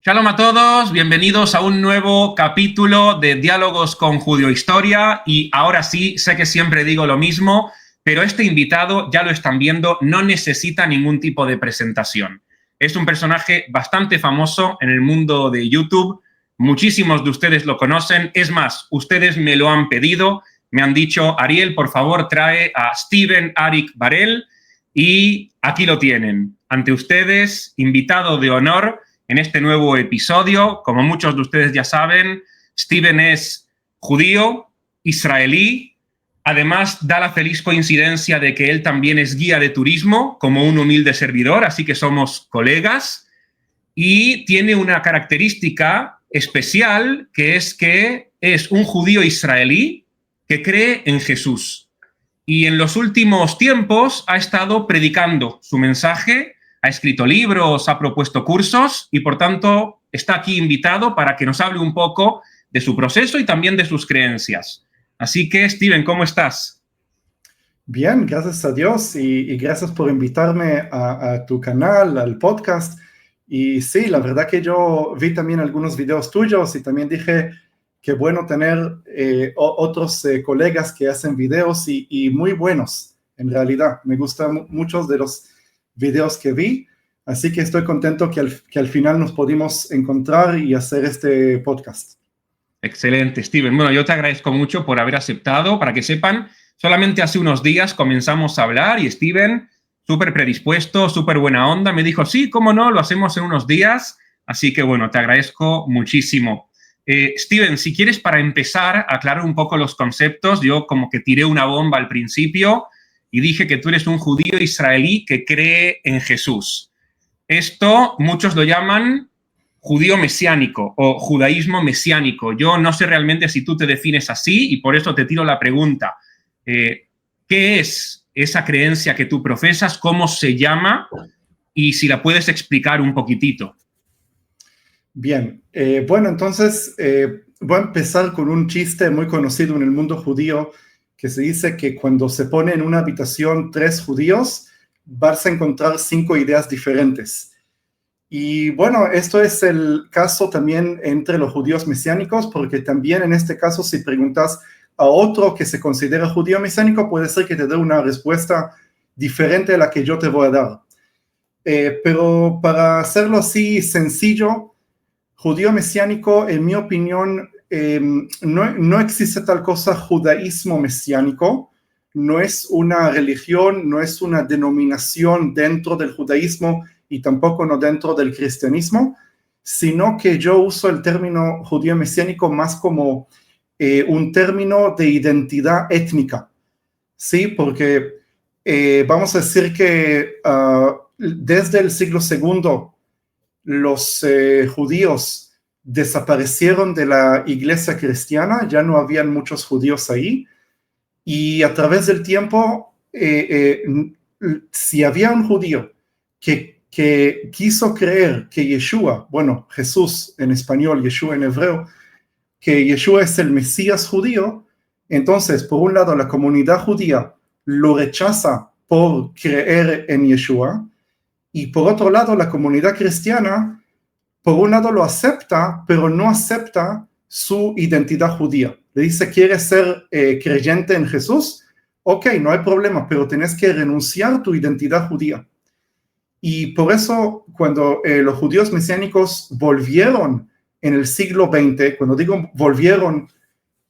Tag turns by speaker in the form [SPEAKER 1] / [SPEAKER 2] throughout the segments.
[SPEAKER 1] Shalom a todos, bienvenidos a un nuevo capítulo de Diálogos con Judeohistoria. Y ahora sí, sé que siempre digo lo mismo, pero este invitado, ya lo están viendo, no necesita ningún tipo de presentación. Es un personaje bastante famoso en el mundo de YouTube, muchísimos de ustedes lo conocen, es más, ustedes me lo han pedido, me han dicho, Ariel, por favor, trae a Steven Arik Barel, y aquí lo tienen, ante ustedes, invitado de honor en este nuevo episodio. Como muchos de ustedes ya saben, Steven es judío, israelí. Además, da la feliz coincidencia de que él también es guía de turismo, como un humilde servidor, así que somos colegas. Y tiene una característica especial, que es un judío israelí que cree en Jesús. Y en los últimos tiempos ha estado predicando su mensaje, ha escrito libros, ha propuesto cursos y, por tanto, está aquí invitado para que nos hable un poco de su proceso y también de sus creencias. Así que, Steven, ¿cómo estás?
[SPEAKER 2] Bien, gracias a Dios y gracias por invitarme a tu canal, al podcast. Y sí, la verdad que yo vi también algunos videos tuyos y también dije que bueno tener otros colegas que hacen videos y muy buenos, en realidad. Me gustan muchos de los videos que vi, así que estoy contento que al final nos pudimos encontrar y hacer este podcast.
[SPEAKER 1] Excelente, Steven. Bueno, yo te agradezco mucho por haber aceptado. Para que sepan, solamente hace unos días comenzamos a hablar y Steven, súper predispuesto, súper buena onda, me dijo, sí, cómo no, lo hacemos en unos días. Así que, bueno, te agradezco muchísimo. Steven, si quieres, para empezar, aclarar un poco los conceptos. Yo como que tiré una bomba al principio y dije que tú eres un judío israelí que cree en Jesús. Esto muchos lo llaman judío mesiánico o judaísmo mesiánico. Yo no sé realmente si tú te defines así y por eso te tiro la pregunta. ¿Qué es esa creencia que tú profesas? ¿Cómo se llama? Y si la puedes explicar un poquitito.
[SPEAKER 2] Bien, bueno, entonces voy a empezar con un chiste muy conocido en el mundo judío que se dice que cuando se pone en una habitación 3 judíos, vas a encontrar 5 ideas diferentes. Y bueno, esto es el caso también entre los judíos mesiánicos, porque también en este caso, si preguntas a otro que se considera judío mesiánico, puede ser que te dé una respuesta diferente a la que yo te voy a dar. Pero para hacerlo así sencillo, judío mesiánico, en mi opinión, no existe tal cosa judaísmo mesiánico, no es una religión, no es una denominación dentro del judaísmo y tampoco no dentro del cristianismo, sino que yo uso el término judío mesiánico más como un término de identidad étnica, ¿sí? Porque vamos a decir que desde el siglo II los judíos desaparecieron de la iglesia cristiana, ya no habían muchos judíos ahí, y a través del tiempo, si había un judío que quiso creer que Yeshua, bueno, Jesús en español, Yeshua en hebreo, que Yeshua es el Mesías judío, entonces, por un lado, la comunidad judía lo rechaza por creer en Yeshua, y por otro lado, la comunidad cristiana, por un lado lo acepta, pero no acepta su identidad judía. Le dice, ¿quieres ser creyente en Jesús? Ok, no hay problema, pero tenés que renunciar a tu identidad judía. Y por eso, cuando los judíos mesiánicos volvieron en el siglo XX, cuando digo volvieron,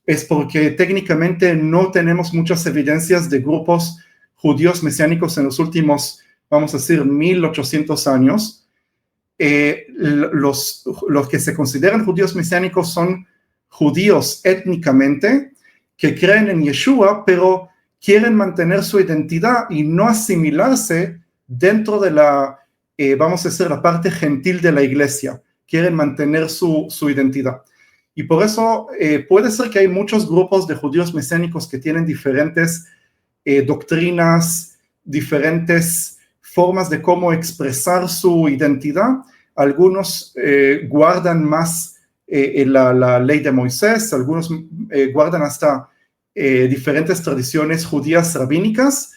[SPEAKER 2] es porque técnicamente no tenemos muchas evidencias de grupos judíos mesiánicos en los últimos, vamos a decir, 1800 años. Los que se consideran judíos mesiánicos son judíos étnicamente que creen en Yeshua, pero quieren mantener su identidad y no asimilarse dentro de la, vamos a decir, la parte gentil de la iglesia. Quieren mantener su identidad. Y por eso puede ser que hay muchos grupos de judíos mesiánicos que tienen diferentes doctrinas, diferentes formas de cómo expresar su identidad. Algunos guardan más la ley de Moisés, algunos guardan hasta diferentes tradiciones judías rabínicas,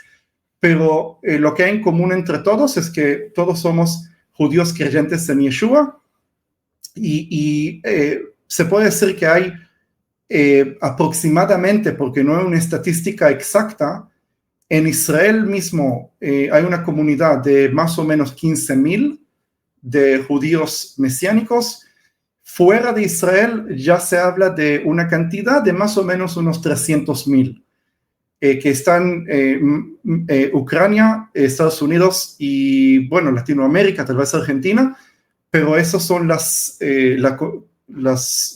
[SPEAKER 2] pero lo que hay en común entre todos es que todos somos judíos creyentes en Yeshua Se puede decir que hay aproximadamente, porque no hay una estadística exacta, en Israel mismo hay una comunidad de más o menos 15,000 de judíos mesiánicos. Fuera de Israel ya se habla de una cantidad de más o menos unos 300,000 que están Ucrania, Estados Unidos y, bueno, Latinoamérica, tal vez Argentina, pero esas son las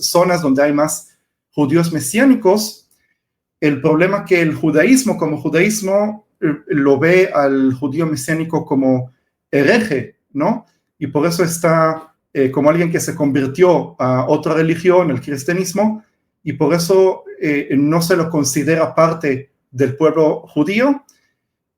[SPEAKER 2] zonas donde hay más judíos mesiánicos. El problema que el judaísmo, como judaísmo, lo ve al judío mesiánico como hereje, ¿no? Y por eso está como alguien que se convirtió a otra religión, el cristianismo, y por eso no se lo considera parte del pueblo judío,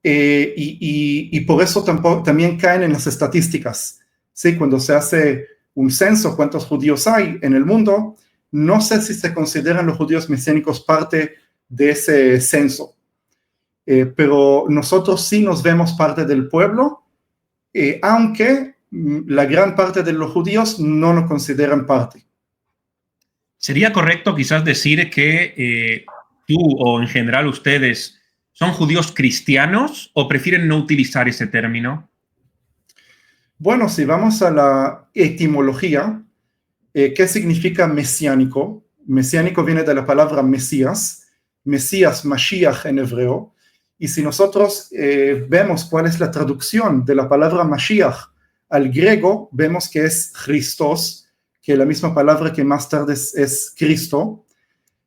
[SPEAKER 2] y por eso también caen en las estadísticas. ¿Sí? Cuando se hace un censo, cuántos judíos hay en el mundo, no sé si se consideran los judíos mesiánicos parte de ese censo. Pero nosotros sí nos vemos parte del pueblo, aunque la gran parte de los judíos no nos consideran parte.
[SPEAKER 1] ¿Sería correcto quizás decir que tú o en general ustedes son judíos cristianos o prefieren no utilizar ese término?
[SPEAKER 2] Bueno, si vamos a la etimología, ¿qué significa mesiánico? Mesiánico viene de la palabra Mesías, Mashiach en hebreo, y si nosotros vemos cuál es la traducción de la palabra Mashiach al griego, vemos que es Christos, que es la misma palabra que más tarde es Cristo.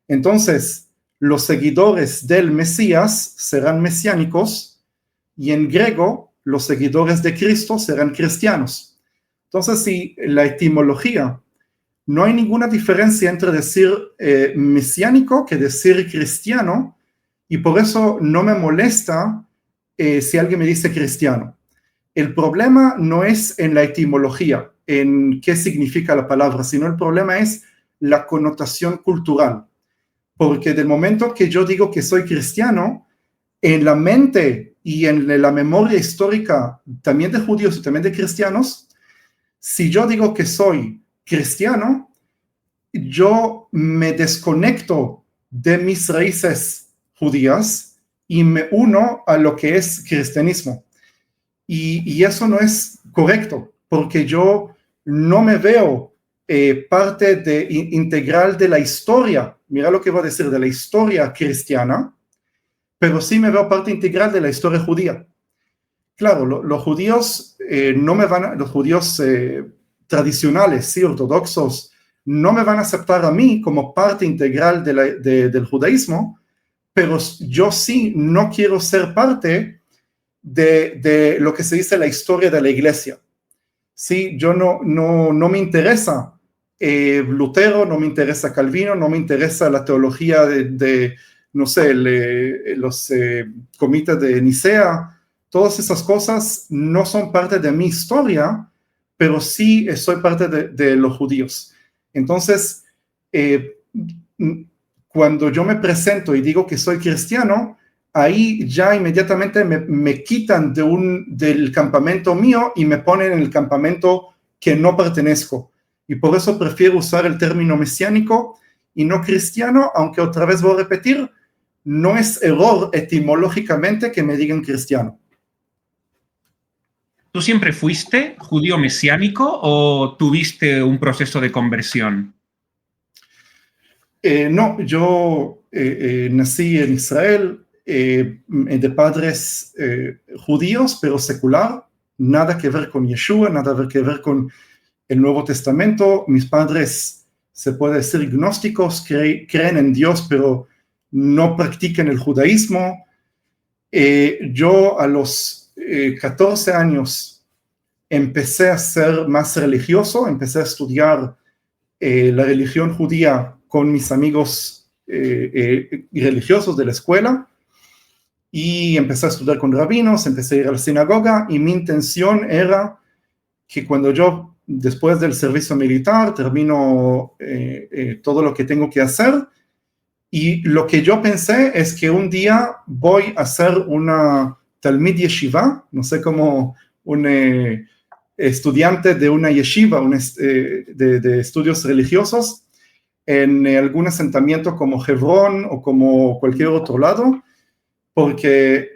[SPEAKER 2] Entonces, los seguidores del Mesías serán mesiánicos y en griego los seguidores de Cristo serán cristianos. Entonces, si la etimología, no hay ninguna diferencia entre decir mesiánico que decir cristiano, y por eso no me molesta si alguien me dice cristiano. El problema no es en la etimología, en qué significa la palabra, sino el problema es la connotación cultural. Porque del momento que yo digo que soy cristiano, en la mente y en la memoria histórica también de judíos y también de cristianos, si yo digo que soy cristiano, yo me desconecto de mis raíces judías y me uno a lo que es cristianismo. Y eso no es correcto, porque yo no me veo parte integral de la historia, mira lo que voy a decir, de la historia cristiana, pero sí me veo parte integral de la historia judía. Claro, los judíos los judíos tradicionales, sí, ortodoxos, no me van a aceptar a mí como parte integral del judaísmo, pero yo sí no quiero ser parte de lo que se dice la historia de la iglesia. Sí, yo no me interesa Lutero, no me interesa Calvino, no me interesa la teología no sé, los comités de Nicea. Todas esas cosas no son parte de mi historia, pero sí soy parte de los judíos. Entonces, cuando yo me presento y digo que soy cristiano, ahí ya inmediatamente me quitan del campamento mío y me ponen en el campamento que no pertenezco. Y por eso prefiero usar el término mesiánico y no cristiano, aunque otra vez voy a repetir, no es error etimológicamente que me digan cristiano.
[SPEAKER 1] ¿Tú siempre fuiste judío mesiánico o tuviste un proceso de conversión?
[SPEAKER 2] No, yo nací en Israel, de padres judíos, pero secular, nada que ver con Yeshua, nada que ver con el Nuevo Testamento. Mis padres, se puede decir, gnósticos, creen en Dios, pero no practican el judaísmo. Yo a los 14 años empecé a ser más religioso, empecé a estudiar la religión judía con mis amigos religiosos de la escuela, y empecé a estudiar con rabinos, empecé a ir a la sinagoga, y mi intención era que cuando yo, después del servicio militar, termino todo lo que tengo que hacer, y lo que yo pensé es que un día voy a hacer una Talmid Yeshiva, no sé cómo, estudiante de una yeshiva, de estudios religiosos, en algún asentamiento como Hebrón o como cualquier otro lado, porque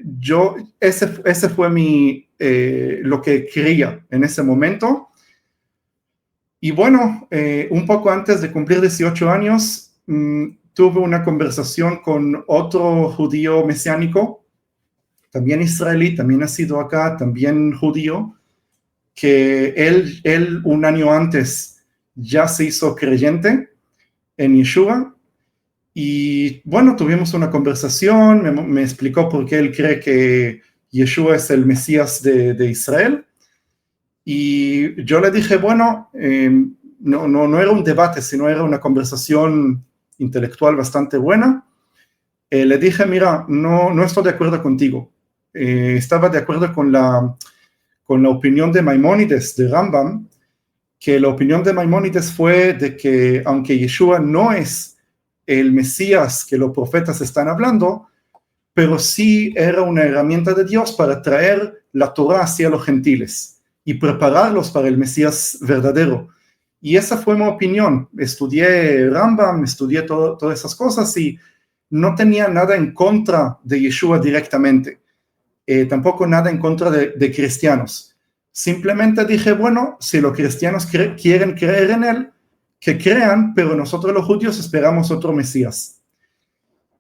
[SPEAKER 2] ese fue lo que quería en ese momento. Y bueno, un poco antes de cumplir 18 años, tuve una conversación con otro judío mesiánico, también israelí, también nacido acá, también judío, que él un año antes ya se hizo creyente en Yeshua. Y bueno, tuvimos una conversación, me explicó por qué él cree que Yeshua es el Mesías de Israel. Y yo le dije, bueno, no era un debate, sino era una conversación intelectual bastante buena. Le dije, mira, no estoy de acuerdo contigo. Estaba de acuerdo con la opinión de Maimónides, de Rambam, que la opinión de Maimónides fue de que aunque Yeshua no es el Mesías que los profetas están hablando, pero sí era una herramienta de Dios para traer la Torah hacia los gentiles y prepararlos para el Mesías verdadero. Y esa fue mi opinión. Estudié Rambam, estudié todas esas cosas y no tenía nada en contra de Yeshua directamente, tampoco nada en contra de cristianos. Simplemente dije, bueno, si los cristianos quieren creer en él, que crean, pero nosotros los judíos esperamos otro Mesías.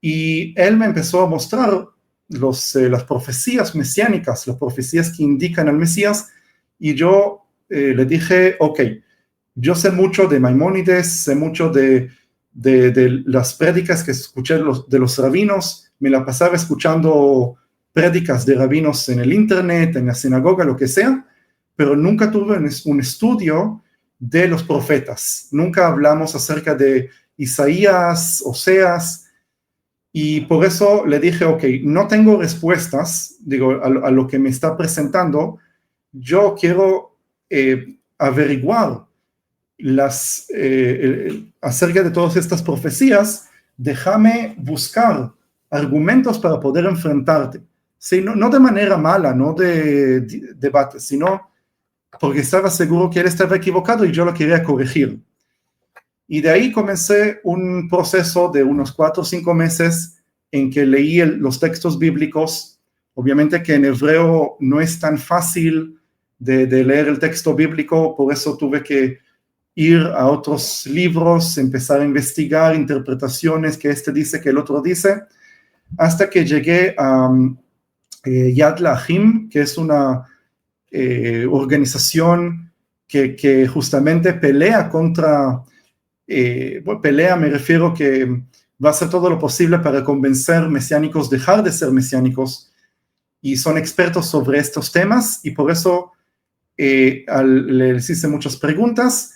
[SPEAKER 2] Y él me empezó a mostrar las profecías mesiánicas, las profecías que indican al Mesías, y yo le dije, ok, yo sé mucho de Maimónides, sé mucho de las prédicas que escuché de los rabinos, me la pasaba escuchando prédicas de rabinos en el internet, en la sinagoga, lo que sea, pero nunca tuve un estudio de los profetas. Nunca hablamos acerca de Isaías, Oseas, y por eso le dije, ok, no tengo respuestas, a lo que me está presentando. Yo quiero averiguar acerca de todas estas profecías. Déjame buscar argumentos para poder enfrentarte. ¿Sí? No de manera mala, no de debate, sino porque estaba seguro que él estaba equivocado y yo lo quería corregir. Y de ahí comencé un proceso de unos 4 o 5 meses en que leí los textos bíblicos. Obviamente que en hebreo no es tan fácil de leer el texto bíblico, por eso tuve que ir a otros libros, empezar a investigar interpretaciones, que este dice, que el otro dice, hasta que llegué a Yad L'Achim, que es una organización que justamente pelea contra, pelea me refiero que va a hacer todo lo posible para convencer mesiánicos dejar de ser mesiánicos, y son expertos sobre estos temas, y por eso les hice muchas preguntas.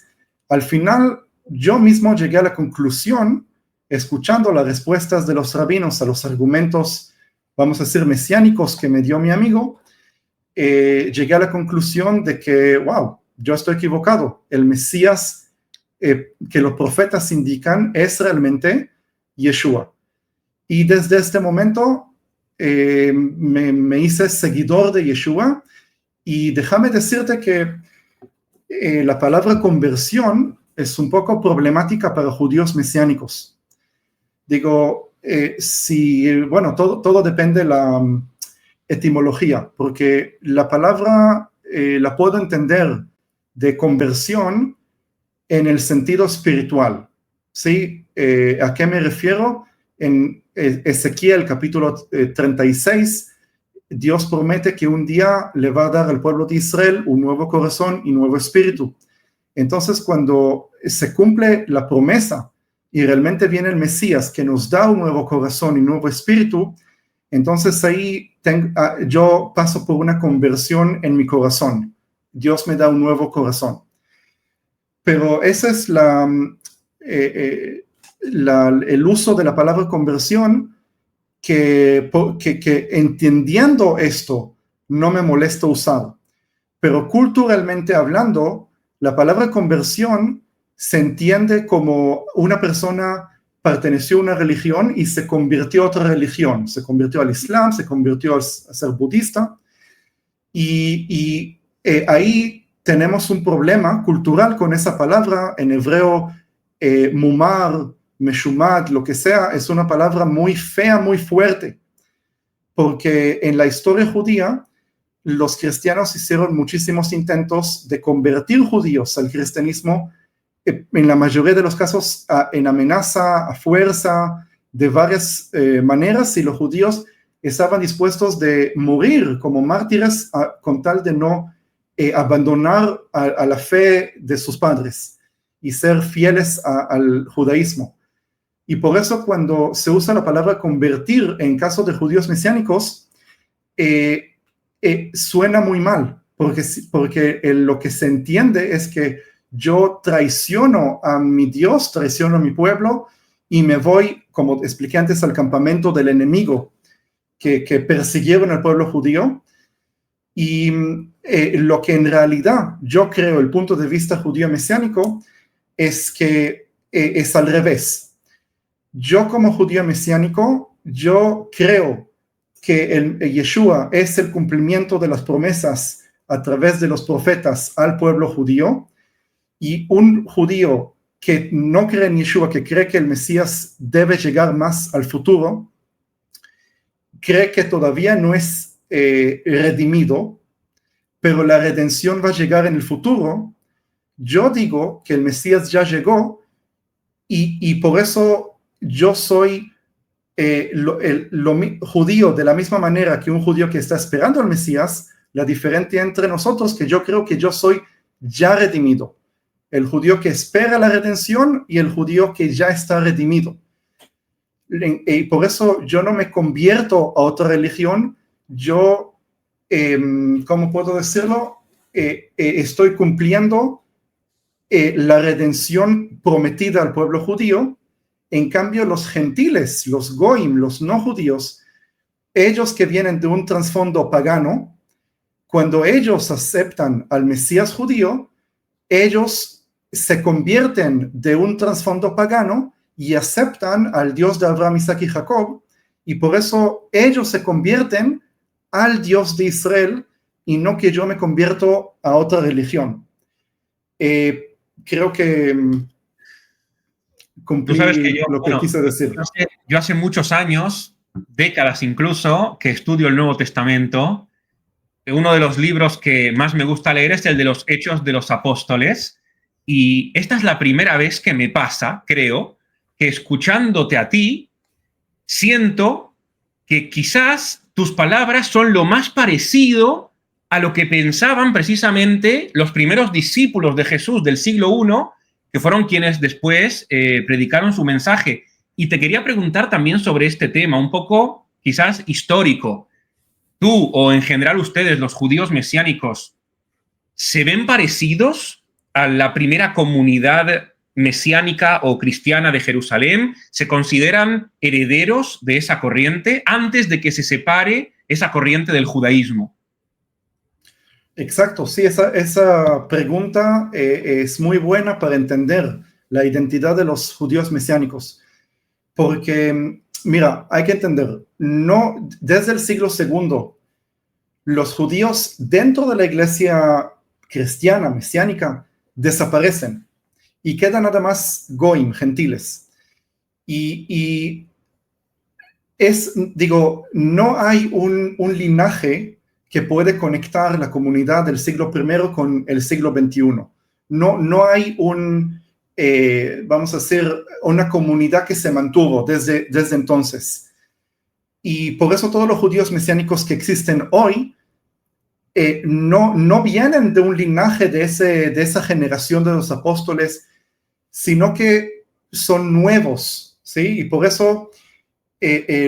[SPEAKER 2] Al final yo mismo llegué a la conclusión, escuchando las respuestas de los rabinos a los argumentos, vamos a decir, mesiánicos que me dio mi amigo, llegué a la conclusión de que, wow, yo estoy equivocado. El Mesías que los profetas indican es realmente Yeshua. Y desde este momento me hice seguidor de Yeshua, y déjame decirte que la palabra conversión es un poco problemática para judíos mesiánicos. Digo, bueno, todo depende de la etimología, porque la palabra la puedo entender de conversión en el sentido espiritual, ¿sí? ¿A qué me refiero? En Ezequiel capítulo 36, Dios promete que un día le va a dar al pueblo de Israel un nuevo corazón y nuevo espíritu. Entonces, cuando se cumple la promesa y realmente viene el Mesías que nos da un nuevo corazón y nuevo espíritu, entonces ahí yo paso por una conversión en mi corazón. Dios me da un nuevo corazón. Pero ese es el uso de la palabra conversión, que entendiendo esto no me molesta usar. Pero culturalmente hablando, la palabra conversión se entiende como una persona perteneció a una religión y se convirtió a otra religión, se convirtió al Islam, se convirtió a ser budista, y ahí tenemos un problema cultural con esa palabra. En hebreo, mumar, meshumad, lo que sea, es una palabra muy fea, muy fuerte, porque en la historia judía, los cristianos hicieron muchísimos intentos de convertir judíos al cristianismo, en la mayoría de los casos en amenaza, a fuerza, de varias maneras, y los judíos estaban dispuestos de morir como mártires con tal de no abandonar a la fe de sus padres y ser fieles al judaísmo. Y por eso cuando se usa la palabra convertir en caso de judíos mesiánicos, suena muy mal, porque lo que se entiende es que yo traiciono a mi Dios, traiciono a mi pueblo y me voy, como expliqué antes, al campamento del enemigo que persiguieron al pueblo judío. Y lo que en realidad yo creo, el punto de vista judío mesiánico, es que es al revés. Yo como judío mesiánico, yo creo que el Yeshua es el cumplimiento de las promesas a través de los profetas al pueblo judío, y un judío que no cree en Yeshua, que cree que el Mesías debe llegar más al futuro, cree que todavía no es redimido, pero la redención va a llegar en el futuro. Yo digo que el Mesías ya llegó, y por eso yo soy judío de la misma manera que un judío que está esperando al Mesías. La diferencia entre nosotros, que yo creo que yo soy ya redimido, el judío que espera la redención y el judío que ya está redimido. Y por eso yo no me convierto a otra religión. Yo, ¿cómo puedo decirlo? Estoy cumpliendo la redención prometida al pueblo judío. En cambio, los gentiles, los goim, los no judíos, ellos que vienen de un trasfondo pagano, cuando ellos aceptan al Mesías judío, ellos se convierten de un trasfondo pagano y aceptan al Dios de Abraham, Isaac y Jacob, y por eso ellos se convierten al Dios de Israel, y no que yo me convierto a otra religión. Creo que cumplí lo que quise decir.
[SPEAKER 1] Yo hace muchos años, décadas incluso, que estudio el Nuevo Testamento. Uno de los libros que más me gusta leer es el de los Hechos de los Apóstoles, y esta es la primera vez que me pasa, creo, que escuchándote a ti, siento que quizás tus palabras son lo más parecido a lo que pensaban precisamente los primeros discípulos de Jesús del siglo I, que fueron quienes después predicaron su mensaje. Y te quería preguntar también sobre este tema, un poco quizás histórico. ¿Tú o en general ustedes, los judíos mesiánicos, se ven parecidos a la primera comunidad mesiánica o cristiana de Jerusalén? ¿Se consideran herederos de esa corriente antes de que se separe esa corriente del judaísmo?
[SPEAKER 2] Exacto, sí, esa pregunta es muy buena para entender la identidad de los judíos mesiánicos. Porque, mira, hay que entender, no, desde el siglo II, los judíos dentro de la iglesia cristiana, mesiánica, desaparecen y quedan nada más goim, gentiles. Y no hay un linaje que puede conectar la comunidad del siglo I con el siglo XXI. No hay vamos a decir, una comunidad que se mantuvo desde entonces. Y por eso todos los judíos mesiánicos que existen hoy no vienen de un linaje de esa generación de los apóstoles, sino que son nuevos, ¿sí? Y por eso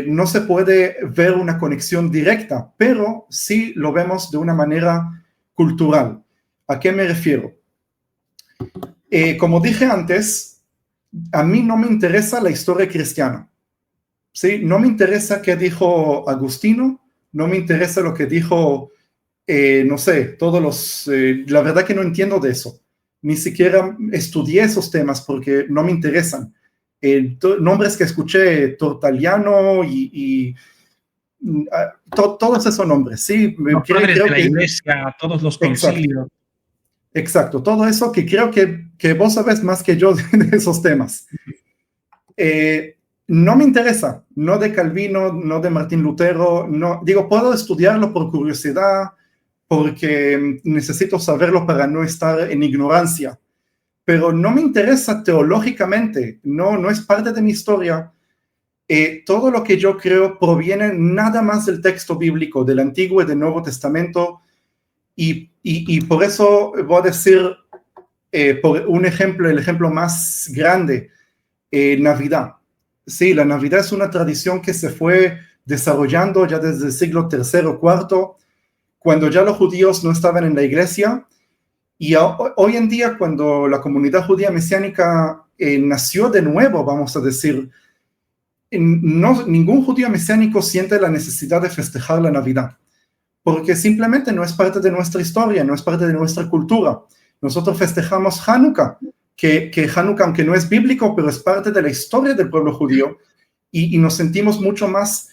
[SPEAKER 2] no se puede ver una conexión directa, pero sí lo vemos de una manera cultural. ¿A qué me refiero? Como dije antes, a mí no me interesa la historia cristiana, ¿sí? No me interesa qué dijo Agustino, no me interesa lo que dijo, no sé, la verdad que no entiendo de eso. Ni siquiera estudié esos temas porque no me interesan. Nombres que escuché, Tortaliano y todos esos nombres, ¿sí?
[SPEAKER 1] Los padres de la iglesia, todos los concilios.
[SPEAKER 2] Exacto, todo eso que creo que vos sabés más que yo de esos temas. No me interesa, no de Calvino, no de Martín Lutero, no, digo, puedo estudiarlo por curiosidad, porque necesito saberlo para no estar en ignorancia, pero no me interesa teológicamente, no es parte de mi historia. Todo lo que yo creo proviene nada más del texto bíblico, del Antiguo y del Nuevo Testamento, y por eso voy a decir, por un ejemplo, el ejemplo más grande, Navidad. Sí, la Navidad es una tradición que se fue desarrollando ya desde el siglo III o IV, cuando ya los judíos no estaban en la iglesia, y hoy en día, cuando la comunidad judía mesiánica nació de nuevo, vamos a decir, ningún judío mesiánico siente la necesidad de festejar la Navidad, porque simplemente no es parte de nuestra historia, no es parte de nuestra cultura. Nosotros festejamos Hanukkah, que Hanukkah, aunque no es bíblico, pero es parte de la historia del pueblo judío, y nos sentimos mucho más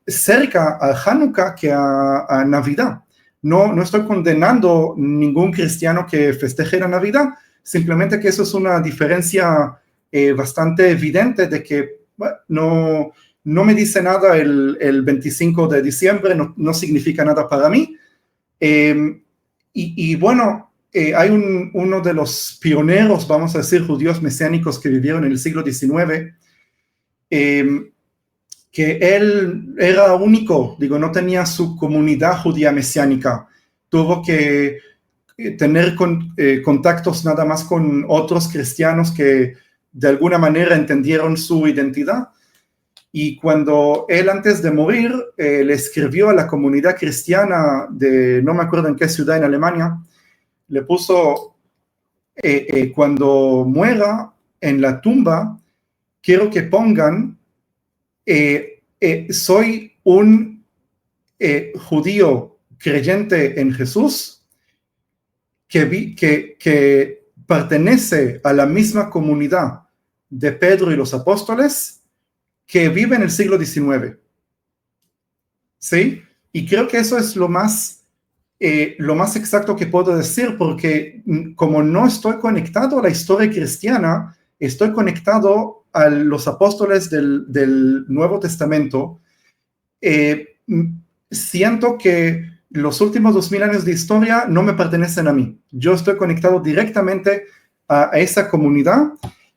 [SPEAKER 2] cerca a Hanukkah que a Navidad. No estoy condenando ningún cristiano que festeje la Navidad, simplemente que eso es una diferencia bastante evidente de que bueno, no me dice nada el 25 de diciembre, no significa nada para mí. Y bueno, hay uno de los pioneros, vamos a decir, judíos mesiánicos que vivieron en el siglo XIX, que él era único, digo, no tenía su comunidad judía mesiánica, tuvo que tener contactos nada más con otros cristianos que de alguna manera entendieron su identidad, y cuando él antes de morir le escribió a la comunidad cristiana de, no me acuerdo en qué ciudad en Alemania, le puso, cuando muera en la tumba, quiero que pongan, soy un judío creyente en Jesús, que pertenece a la misma comunidad de Pedro y los apóstoles, que vive en el siglo XIX. ¿Sí? Y creo que eso es lo más exacto que puedo decir, porque como no estoy conectado a la historia cristiana, estoy conectado a los apóstoles del Nuevo Testamento. Siento que los últimos 2000 años de historia no me pertenecen a mí. Yo estoy conectado directamente a esa comunidad,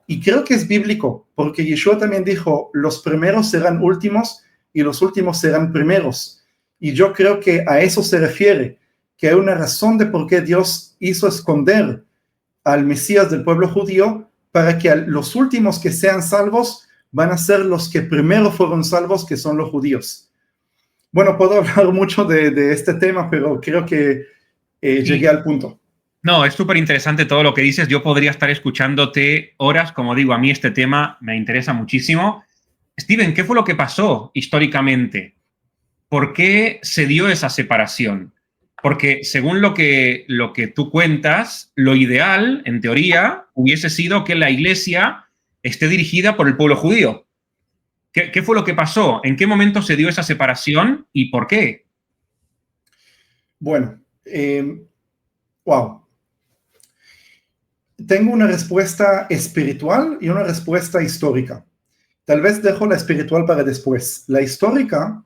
[SPEAKER 2] y creo que es bíblico, porque Yeshua también dijo, los primeros serán últimos y los últimos serán primeros. Y yo creo que a eso se refiere, que hay una razón de por qué Dios hizo esconder al Mesías del pueblo judío, para que los últimos que sean salvos van a ser los que primero fueron salvos, que son los judíos. Bueno, puedo hablar mucho de este tema, pero creo que llegué al punto.
[SPEAKER 1] No, es súper interesante todo lo que dices. Yo podría estar escuchándote horas. Como digo, a mí este tema me interesa muchísimo. Steven, ¿qué fue lo que pasó históricamente? ¿Por qué se dio esa separación? Porque según lo que tú cuentas, lo ideal, en teoría, hubiese sido que la iglesia esté dirigida por el pueblo judío. ¿Qué fue lo que pasó? ¿En qué momento se dio esa separación y por qué?
[SPEAKER 2] Bueno, wow. Tengo una respuesta espiritual y una respuesta histórica. Tal vez dejo la espiritual para después. La histórica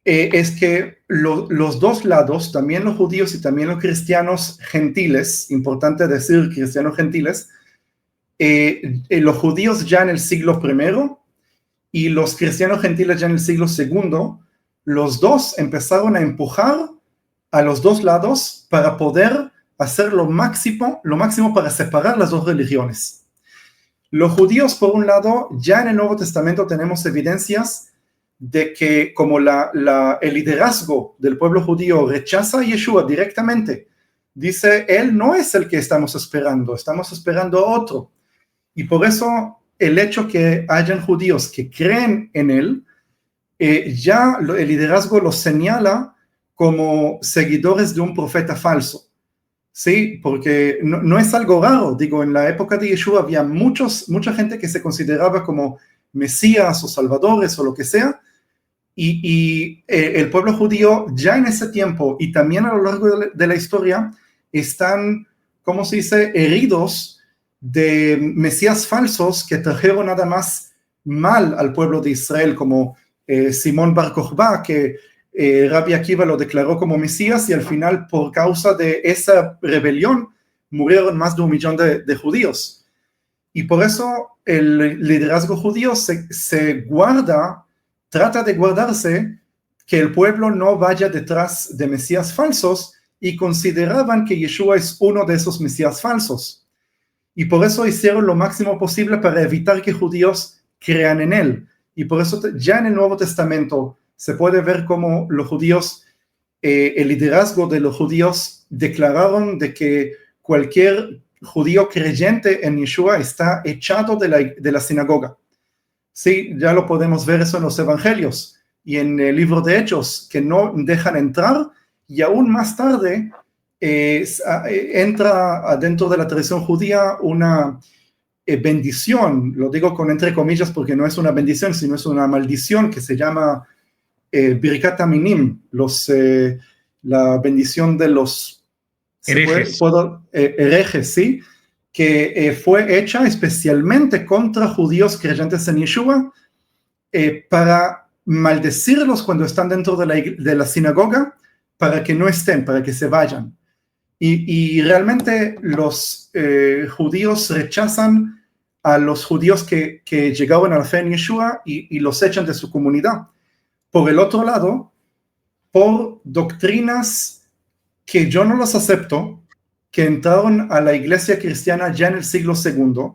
[SPEAKER 2] es que los dos lados, también los judíos y también los cristianos gentiles, importante decir cristianos gentiles, los judíos ya en el siglo I y los cristianos gentiles ya en el siglo II, los dos empezaron a empujar a los dos lados para poder hacer lo máximo para separar las dos religiones. Los judíos, por un lado, ya en el Nuevo Testamento tenemos evidencias de que como el liderazgo del pueblo judío rechaza a Yeshua directamente, dice, él no es el que estamos esperando a otro. Y por eso el hecho que hayan judíos que creen en él, ya el liderazgo los señala como seguidores de un profeta falso. Sí, porque no es algo raro. Digo, en la época de Yeshua había mucha gente que se consideraba como mesías o salvadores o lo que sea, y el pueblo judío ya en ese tiempo y también a lo largo de la historia están, ¿cómo se dice?, heridos de mesías falsos que trajeron nada más mal al pueblo de Israel, como Simón Bar Kokhba, que Rabbi Akiva lo declaró como mesías, y al final, por causa de esa rebelión, murieron más de 1 millón de judíos. Y por eso el liderazgo judío se guarda, trata de guardarse que el pueblo no vaya detrás de mesías falsos, y consideraban que Yeshua es uno de esos mesías falsos. Y por eso hicieron lo máximo posible para evitar que judíos crean en él. Y por eso ya en el Nuevo Testamento se puede ver cómo los judíos, el liderazgo de los judíos declararon de que cualquier judío creyente en Yeshua está echado de la sinagoga. Sí, ya lo podemos ver eso en los evangelios y en el libro de Hechos, que no dejan entrar, y aún más tarde entra dentro de la tradición judía una bendición, lo digo con entre comillas porque no es una bendición, sino es una maldición que se llama Birkat Aminim, la bendición de los
[SPEAKER 1] herejes.
[SPEAKER 2] Herejes, ¿sí? Que fue hecha especialmente contra judíos creyentes en Yeshua, para maldecirlos cuando están dentro de la sinagoga, para que no estén, para que se vayan. Y realmente los judíos rechazan a los judíos que llegaban a la fe en Yeshua y los echan de su comunidad. Por el otro lado, por doctrinas que yo no las acepto, que entraron a la iglesia cristiana ya en el siglo II,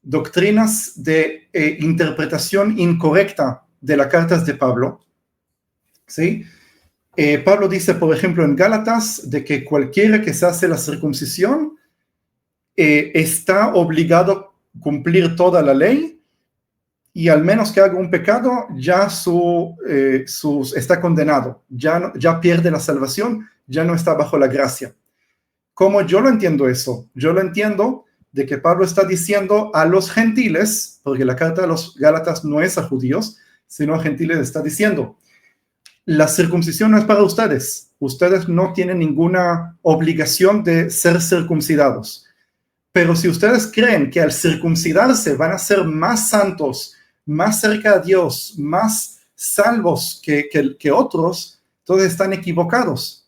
[SPEAKER 2] doctrinas de interpretación incorrecta de las cartas de Pablo, ¿sí? Pablo dice, por ejemplo, en Gálatas, de que cualquiera que se hace la circuncisión está obligado a cumplir toda la ley, y al menos que haga un pecado, ya está condenado, ya pierde la salvación, ya no está bajo la gracia. ¿Cómo yo lo entiendo eso? Yo lo entiendo de que Pablo está diciendo a los gentiles, porque la carta de los Gálatas no es a judíos, sino a gentiles, está diciendo, la circuncisión no es para ustedes. Ustedes no tienen ninguna obligación de ser circuncidados. Pero si ustedes creen que al circuncidarse van a ser más santos, más cerca de Dios, más salvos que otros, entonces están equivocados.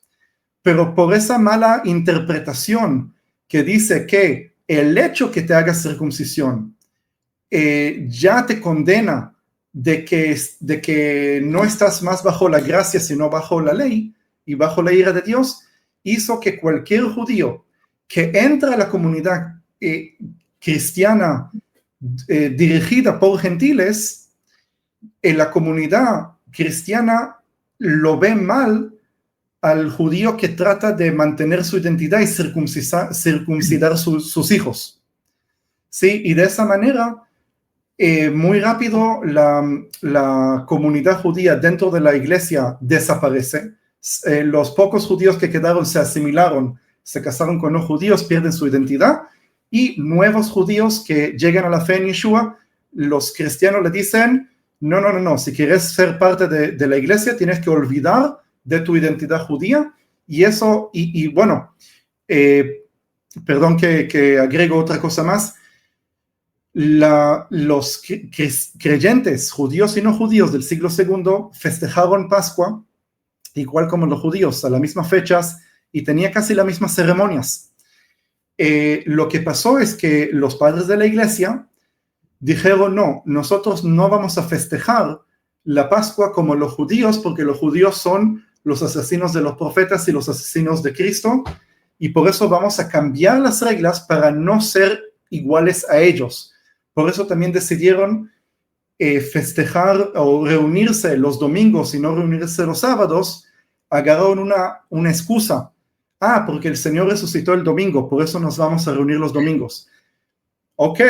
[SPEAKER 2] Pero por esa mala interpretación que dice que el hecho que te hagas circuncisión ya te condena de que no estás más bajo la gracia, sino bajo la ley y bajo la ira de Dios, hizo que cualquier judío que entra a la comunidad cristiana dirigida por gentiles, en la comunidad cristiana lo ve mal al judío que trata de mantener su identidad y circuncidar sus hijos. ¿Sí? Y de esa manera, muy rápido la comunidad judía dentro de la iglesia desaparece. Los pocos judíos que quedaron se asimilaron, se casaron con no judíos, pierden su identidad, y nuevos judíos que llegan a la fe en Yeshua, los cristianos le dicen, no, si quieres ser parte de la iglesia tienes que olvidar de tu identidad judía, y eso, bueno, perdón que agrego otra cosa más, los creyentes, judíos y no judíos del siglo II, festejaron Pascua, igual como los judíos, a las mismas fechas, y tenía casi las mismas ceremonias. Lo que pasó es que los padres de la iglesia dijeron, no, nosotros no vamos a festejar la Pascua como los judíos, porque los judíos son los asesinos de los profetas y los asesinos de Cristo, y por eso vamos a cambiar las reglas para no ser iguales a ellos. Por eso también decidieron festejar o reunirse los domingos y no reunirse los sábados. Agarraron una excusa. Porque el Señor resucitó el domingo, por eso nos vamos a reunir los domingos. Ok,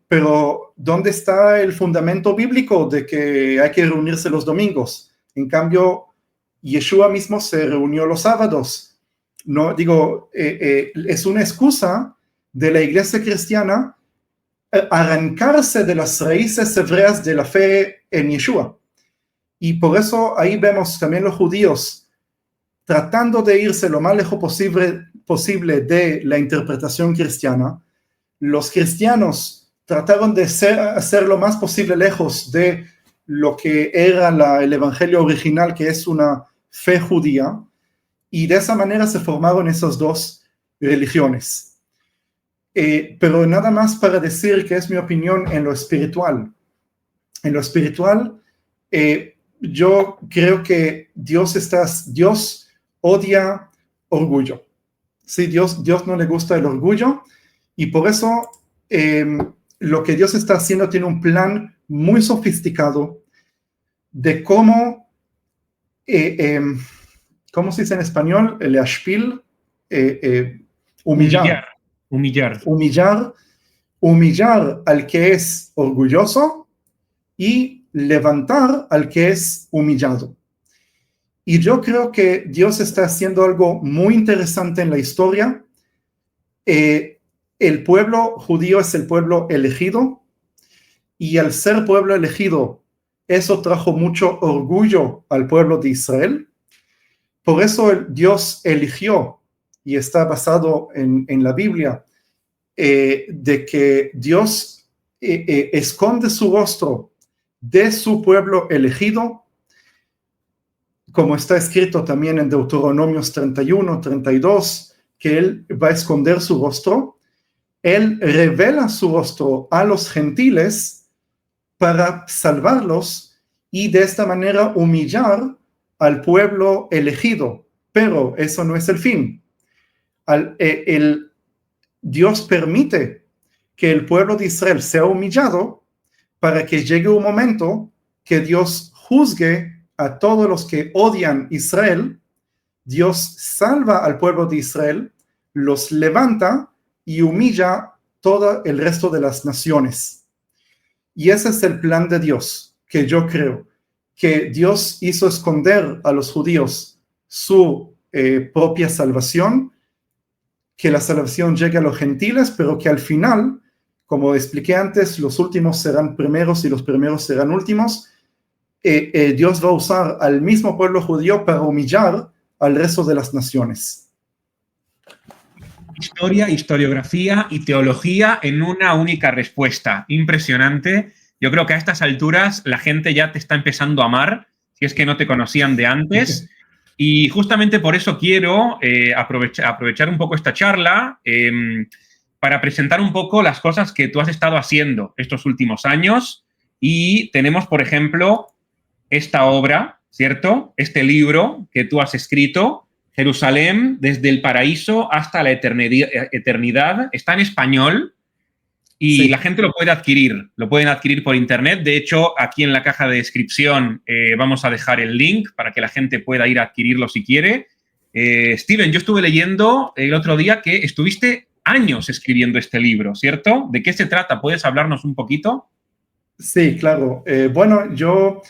[SPEAKER 2] pero ¿dónde está el fundamento bíblico de que hay que reunirse los domingos? En cambio, Yeshua mismo se reunió los sábados. No, digo, es una excusa de la iglesia cristiana arrancarse de las raíces hebreas de la fe en Yeshua. Y por eso ahí vemos también los judíos tratando de irse lo más lejos posible de la interpretación cristiana. Los cristianos trataron de hacer lo más posible lejos de lo que era el evangelio original, que es una fe judía, y de esa manera se formaron esas dos religiones. Pero nada más para decir que es mi opinión en lo espiritual. En lo espiritual, yo creo que Dios odia orgullo. Sí, Dios no le gusta el orgullo, y por eso lo que Dios está haciendo tiene un plan muy sofisticado de cómo, ¿cómo se dice en español? El ashpil, humillar al que es orgulloso y levantar al que es humillado. Y yo creo que Dios está haciendo algo muy interesante en la historia. El pueblo judío es el pueblo elegido, y al ser pueblo elegido, eso trajo mucho orgullo al pueblo de Israel. Por eso Dios eligió, y está basado en la Biblia, de que Dios esconde su rostro de su pueblo elegido, como está escrito también en Deuteronomios 31, 32, que Él va a esconder su rostro. Él revela su rostro a los gentiles para salvarlos y de esta manera humillar al pueblo elegido. Pero eso no es el fin. Dios permite que el pueblo de Israel sea humillado para que llegue un momento que Dios juzgue a todos los que odian Israel. Dios salva al pueblo de Israel, los levanta y humilla todo el resto de las naciones. Y ese es el plan de Dios, que yo creo, que Dios hizo esconder a los judíos su propia salvación, que la salvación llegue a los gentiles, pero que al final, como expliqué antes, los últimos serán primeros y los primeros serán últimos. Dios va a usar al mismo pueblo judío para humillar al resto de las naciones.
[SPEAKER 1] Historia, historiografía y teología en una única respuesta. Impresionante. Yo creo que a estas alturas la gente ya te está empezando a amar, si es que no te conocían de antes. Y justamente por eso quiero aprovechar un poco esta charla para presentar un poco las cosas que tú has estado haciendo estos últimos años. Y tenemos, por ejemplo, esta obra, ¿cierto? Este libro que tú has escrito, Jerusalén, desde el paraíso hasta la eternidad. Está en español y sí, la gente lo puede adquirir. Lo pueden adquirir por internet. De hecho, aquí en la caja de descripción vamos a dejar el link para que la gente pueda ir a adquirirlo si quiere. Steven, yo estuve leyendo el otro día que estuviste años escribiendo este libro, ¿cierto? ¿De qué se trata? ¿Puedes hablarnos un poquito?
[SPEAKER 2] Sí, claro. Bueno, yo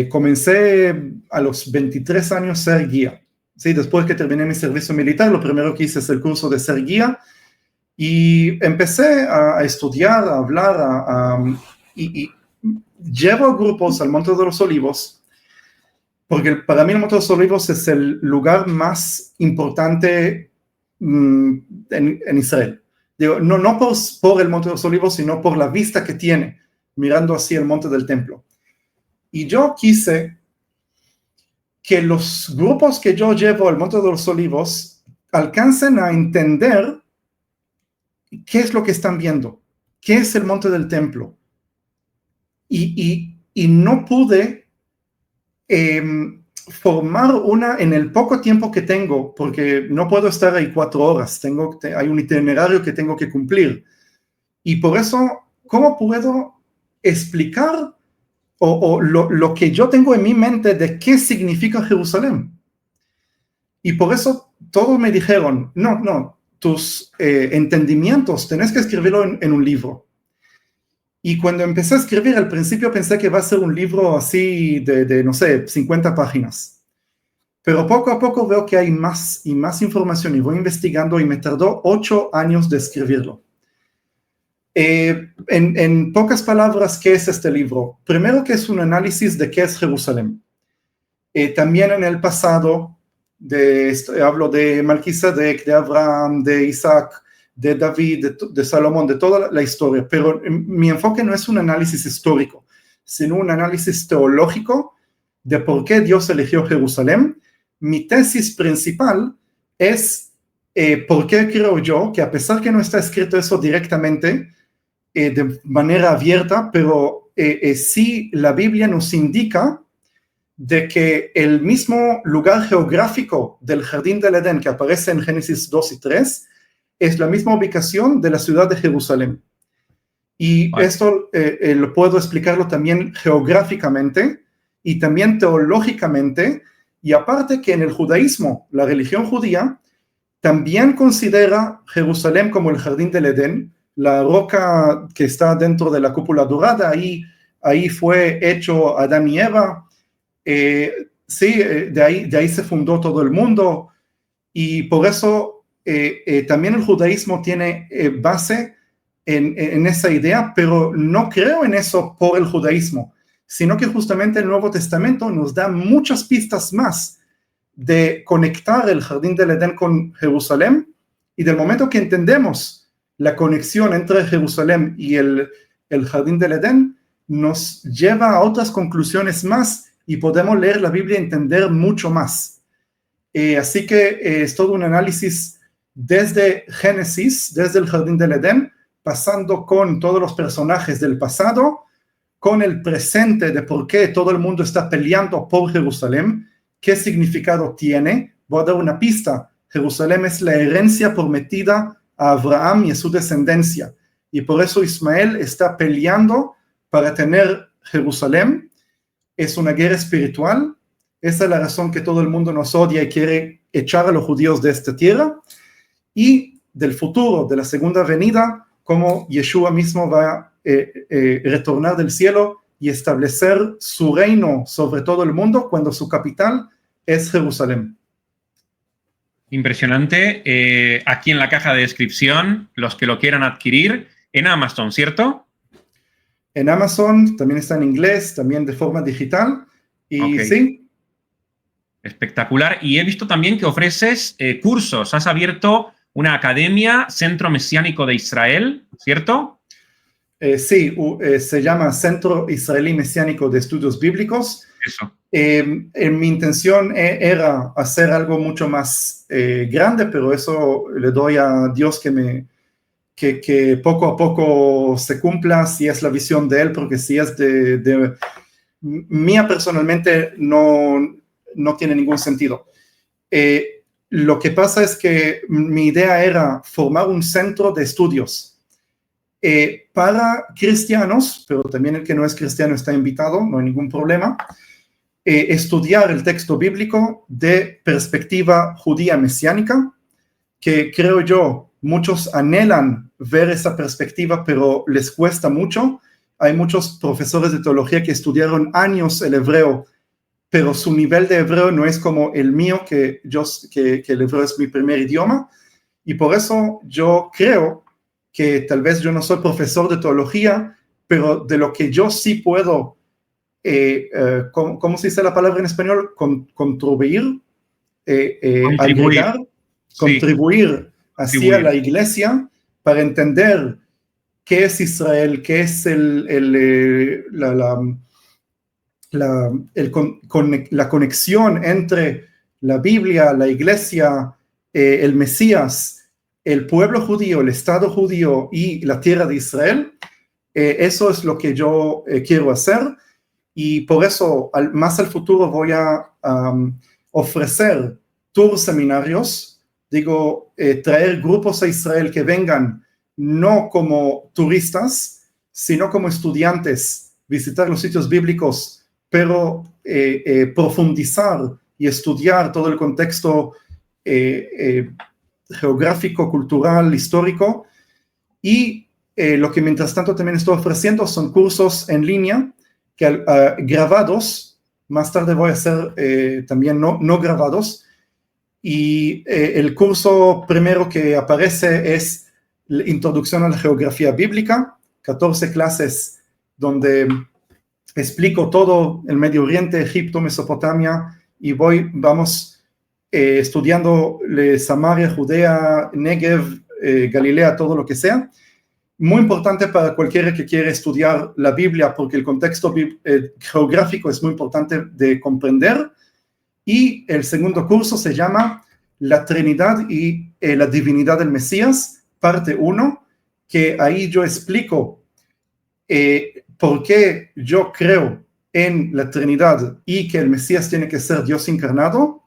[SPEAKER 2] comencé a los 23 años ser guía. Sí, después que terminé mi servicio militar, lo primero que hice es el curso de ser guía y empecé a estudiar, a hablar, y llevo grupos al Monte de los Olivos, porque para mí el Monte de los Olivos es el lugar más importante en Israel. Digo, no por el Monte de los Olivos, sino por la vista que tiene, mirando así el Monte del Templo. Y yo quise que los grupos que yo llevo al Monte de los Olivos alcancen a entender qué es lo que están viendo, qué es el Monte del Templo. Y no pude formar en el poco tiempo que tengo, porque no puedo estar ahí 4 horas, hay un itinerario que tengo que cumplir. Y por eso, ¿cómo puedo explicar lo que yo tengo en mi mente de qué significa Jerusalén? Y por eso todos me dijeron, no, tus entendimientos tenés que escribirlo en un libro. Y cuando empecé a escribir, al principio pensé que va a ser un libro así de no sé, 50 páginas. Pero poco a poco veo que hay más y más información y voy investigando y me tardó 8 años de escribirlo. En pocas palabras, ¿qué es este libro? Primero, que es un análisis de qué es Jerusalén. También en el pasado, Hablo de Melquisedec, de Abraham, de Isaac, de David, de Salomón, de toda la historia, pero mi enfoque no es un análisis histórico, sino un análisis teológico de por qué Dios eligió Jerusalén. Mi tesis principal es por qué creo yo que, a pesar que no está escrito eso directamente, de manera abierta, pero sí la Biblia nos indica de que el mismo lugar geográfico del Jardín del Edén que aparece en Génesis 2 y 3 es la misma ubicación de la ciudad de Jerusalén. Y esto lo puedo explicarlo también geográficamente y también teológicamente, y aparte que en el judaísmo, la religión judía, también considera Jerusalén como el Jardín del Edén, la roca que está dentro de la cúpula dorada, ahí fue hecho Adán y Eva. Sí, de ahí se fundó todo el mundo, y por eso también el judaísmo tiene base en esa idea, pero no creo en eso por el judaísmo, sino que justamente el Nuevo Testamento nos da muchas pistas más de conectar el Jardín del Edén con Jerusalén, y del momento que entendemos la conexión entre Jerusalén y el Jardín del Edén, nos lleva a otras conclusiones más, y podemos leer la Biblia y entender mucho más. Así que es todo un análisis desde Génesis, desde el Jardín del Edén, pasando con todos los personajes del pasado, con el presente de por qué todo el mundo está peleando por Jerusalén, qué significado tiene. Voy a dar una pista: Jerusalén es la herencia prometida a Abraham y a su descendencia, y por eso Ismael está peleando para tener Jerusalén. Es una guerra espiritual. Esa es la razón que todo el mundo nos odia y quiere echar a los judíos de esta tierra. Y del futuro, de la segunda venida, como Yeshua mismo va a retornar del cielo y establecer su reino sobre todo el mundo, cuando su capital es Jerusalén.
[SPEAKER 1] Impresionante. Aquí en la caja de descripción, los que lo quieran adquirir, en Amazon, ¿cierto?
[SPEAKER 2] En Amazon, también está en inglés, también de forma digital. Y
[SPEAKER 1] okay.
[SPEAKER 2] Sí.
[SPEAKER 1] Espectacular. Y he visto también que ofreces cursos. Has abierto una academia, Centro Mesiánico de Israel, ¿cierto?
[SPEAKER 2] Sí, se llama Centro Israelí Mesiánico de Estudios Bíblicos.
[SPEAKER 1] Eso.
[SPEAKER 2] Mi intención era hacer algo mucho más grande, pero eso le doy a Dios que poco a poco se cumpla, si es la visión de Él, porque si es de mía personalmente, no tiene ningún sentido. Lo que pasa es que mi idea era formar un centro de estudios para cristianos, pero también el que no es cristiano está invitado, no hay ningún problema. Estudiar el texto bíblico de perspectiva judía mesiánica, que creo yo muchos anhelan ver esa perspectiva, pero les cuesta mucho. Hay muchos profesores de teología que estudiaron años el hebreo, pero su nivel de hebreo no es como el mío, que el hebreo es mi primer idioma, y por eso yo creo que tal vez yo no soy profesor de teología, pero de lo que yo sí puedo, ¿cómo se dice la palabra en español? Contribuir, agregar, sí. Contribuir hacia la iglesia para entender qué es Israel, qué es la conexión entre la Biblia, la iglesia, el Mesías, el pueblo judío, el Estado judío y la tierra de Israel. Eso es lo que yo quiero hacer, y por eso más al futuro voy a ofrecer tours seminarios. Digo, traer grupos a Israel que vengan no como turistas, sino como estudiantes, visitar los sitios bíblicos, pero profundizar y estudiar todo el contexto geográfico, cultural, histórico. Y lo que mientras tanto también estoy ofreciendo son cursos en línea grabados. Más tarde voy a hacer también no grabados. Y el curso primero que aparece es la Introducción a la Geografía Bíblica, 14 clases donde explico todo el Medio Oriente, Egipto, Mesopotamia, y vamos estudiando Samaria, Judea, Negev, Galilea, todo lo que sea. Muy importante para cualquiera que quiera estudiar la Biblia, porque el contexto geográfico es muy importante de comprender. Y el segundo curso se llama La Trinidad y la Divinidad del Mesías, parte 1, que ahí yo explico por qué yo creo en la Trinidad y que el Mesías tiene que ser Dios encarnado,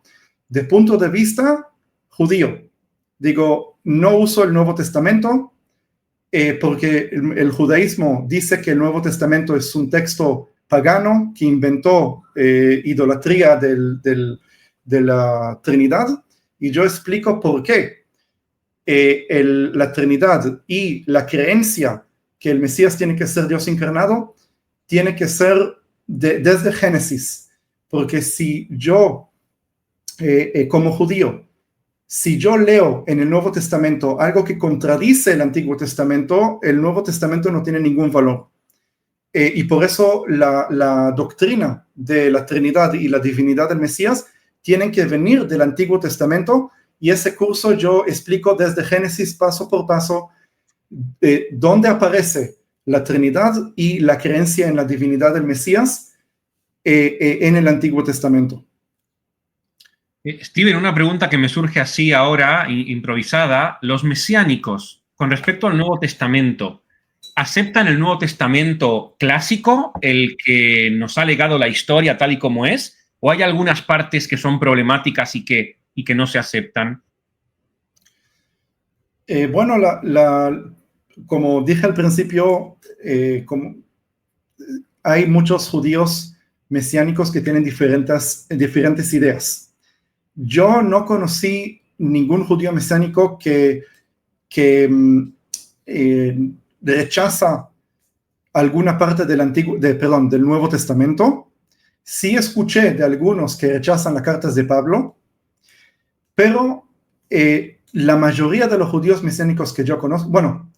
[SPEAKER 2] de punto de vista judío. Digo, no uso el Nuevo Testamento, porque el judaísmo dice que el Nuevo Testamento es un texto pagano que inventó idolatría de la Trinidad, y yo explico por qué la Trinidad y la creencia que el Mesías tiene que ser Dios encarnado tiene que ser desde Génesis, porque si yo, como judío, si yo leo en el Nuevo Testamento algo que contradice el Antiguo Testamento, el Nuevo Testamento no tiene ningún valor. Y por eso la doctrina de la Trinidad y la divinidad del Mesías tienen que venir del Antiguo Testamento, y ese curso yo explico desde Génesis paso por paso dónde aparece la Trinidad y la creencia en la divinidad del Mesías en el Antiguo Testamento.
[SPEAKER 1] Steven, una pregunta que me surge así ahora, improvisada. Los mesiánicos, con respecto al Nuevo Testamento, ¿aceptan el Nuevo Testamento clásico, el que nos ha legado la historia tal y como es? ¿O hay algunas partes que son problemáticas y que no se aceptan?
[SPEAKER 2] Bueno, como dije al principio, hay muchos judíos mesiánicos que tienen diferentes ideas. Yo no conocí ningún judío mesiánico que rechaza alguna parte del Nuevo Testamento. Sí escuché de algunos que rechazan las cartas de Pablo, pero la mayoría de los judíos mesiánicos que yo conozco, bueno,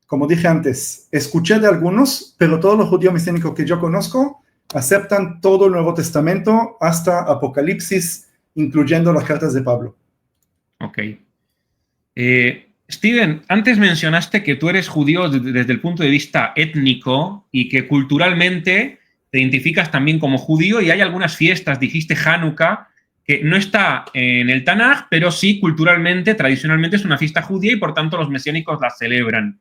[SPEAKER 2] como dije antes, escuché de algunos, pero todos los judíos mesiánicos que yo conozco aceptan todo el Nuevo Testamento hasta Apocalipsis, incluyendo las cartas de Pablo.
[SPEAKER 1] Ok. Steven, antes mencionaste que tú eres judío desde el punto de vista étnico y que culturalmente te identificas también como judío, y hay algunas fiestas, dijiste Hanukkah, que no está en el Tanaj, pero sí culturalmente, tradicionalmente es una fiesta judía y por tanto los mesiánicos la celebran.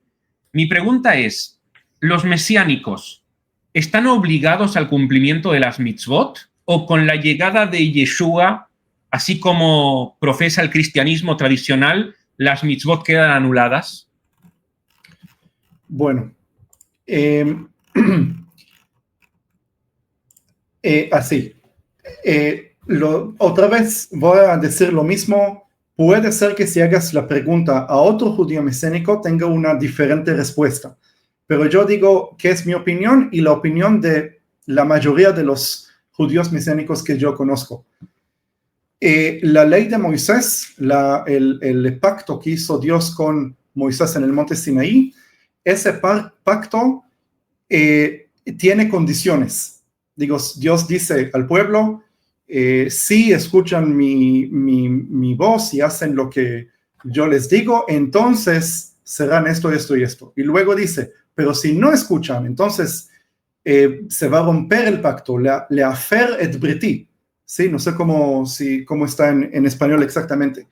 [SPEAKER 1] Mi pregunta es, ¿los mesiánicos están obligados al cumplimiento de las mitzvot o con la llegada de Yeshua, así como profesa el cristianismo tradicional, las mitzvot quedan anuladas?
[SPEAKER 2] Bueno, así. Otra vez voy a decir lo mismo. Puede ser que si hagas la pregunta a otro judío mesiánico tenga una diferente respuesta, pero yo digo que es mi opinión y la opinión de la mayoría de los judíos mesiánicos que yo conozco. La ley de Moisés, el pacto que hizo Dios con Moisés en el monte Sinaí, ese pacto tiene condiciones. Digo, Dios dice al pueblo, si escuchan mi voz y hacen lo que yo les digo, entonces serán esto, esto y esto. Y luego dice, pero si no escuchan, entonces se va a romper el pacto, leafer et briti. Sí, no sé cómo está en español exactamente.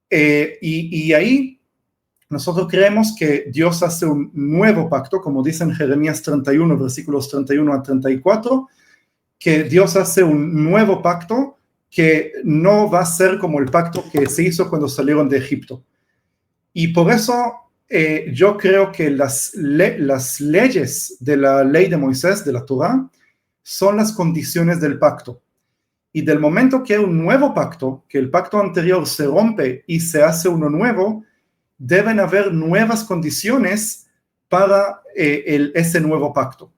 [SPEAKER 2] Y ahí nosotros creemos que Dios hace un nuevo pacto, como dice en Jeremías 31, versículos 31 a 34, que Dios hace un nuevo pacto que no va a ser como el pacto que se hizo cuando salieron de Egipto. Y por eso yo creo que las leyes de la ley de Moisés, de la Torá, son las condiciones del pacto. Y del momento que hay un nuevo pacto, que el pacto anterior se rompe y se hace uno nuevo, deben haber nuevas condiciones para ese nuevo pacto.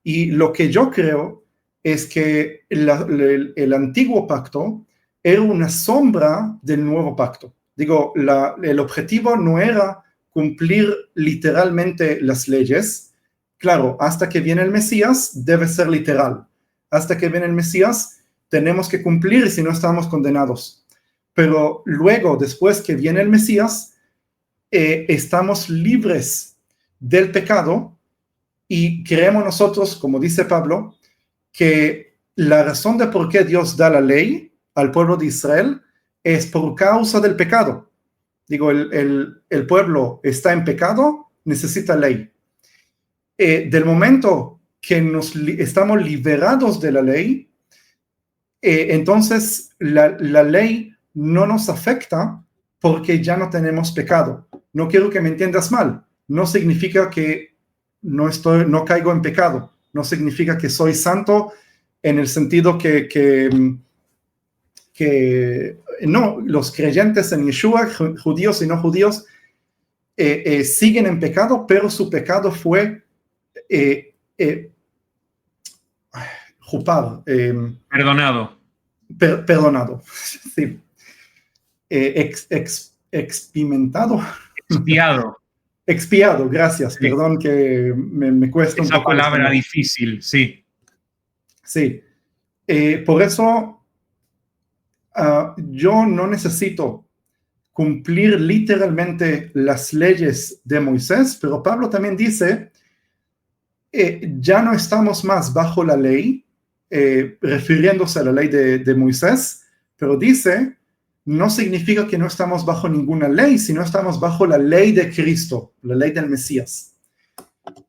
[SPEAKER 2] Y lo que yo creo es que el antiguo pacto era una sombra del nuevo pacto. Digo, el objetivo no era cumplir literalmente las leyes. Claro, hasta que viene el Mesías debe ser literal. Hasta que viene el Mesías tenemos que cumplir si no estamos condenados. Pero luego, después que viene el Mesías, estamos libres del pecado y creemos nosotros, como dice Pablo, que la razón de por qué Dios da la ley al pueblo de Israel es por causa del pecado. Digo, el pueblo está en pecado, necesita ley. Del momento que estamos liberados de la ley, entonces la ley no nos afecta porque ya no tenemos pecado. No quiero que me entiendas mal. No significa que no caigo en pecado. No significa que soy santo en el sentido que no, los creyentes en Yeshua, judíos y no judíos, siguen en pecado, pero su pecado fue
[SPEAKER 1] perdonado.
[SPEAKER 2] Perdonado. Sí. Expimentado. Expiado, gracias. Sí. Perdón que me cuesta
[SPEAKER 1] esa un poco. Esa palabra difícil, sí.
[SPEAKER 2] Sí. Por eso yo no necesito cumplir literalmente las leyes de Moisés, pero Pablo también dice, ya no estamos más bajo la ley, refiriéndose a la ley de Moisés, pero dice, no significa que no estamos bajo ninguna ley, sino estamos bajo la ley de Cristo, la ley del Mesías.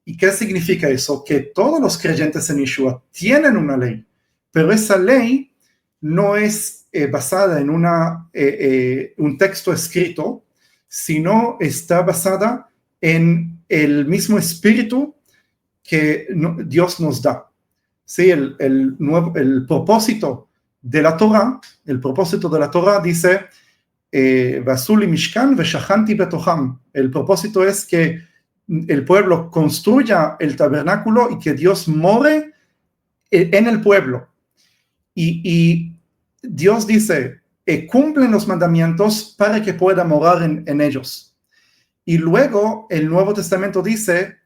[SPEAKER 2] ¿Y qué significa eso? Que todos los creyentes en Yeshua tienen una ley, pero esa ley no es basada en un texto escrito, sino está basada en el mismo espíritu que Dios nos da. Sí, el propósito de la Torah, dice, Vasuli Mishkan veshachanti betocham. El propósito es que el pueblo construya el tabernáculo y que Dios more en el pueblo. Y Dios dice, cumplen los mandamientos para que pueda morar en ellos. Y luego el Nuevo Testamento dice,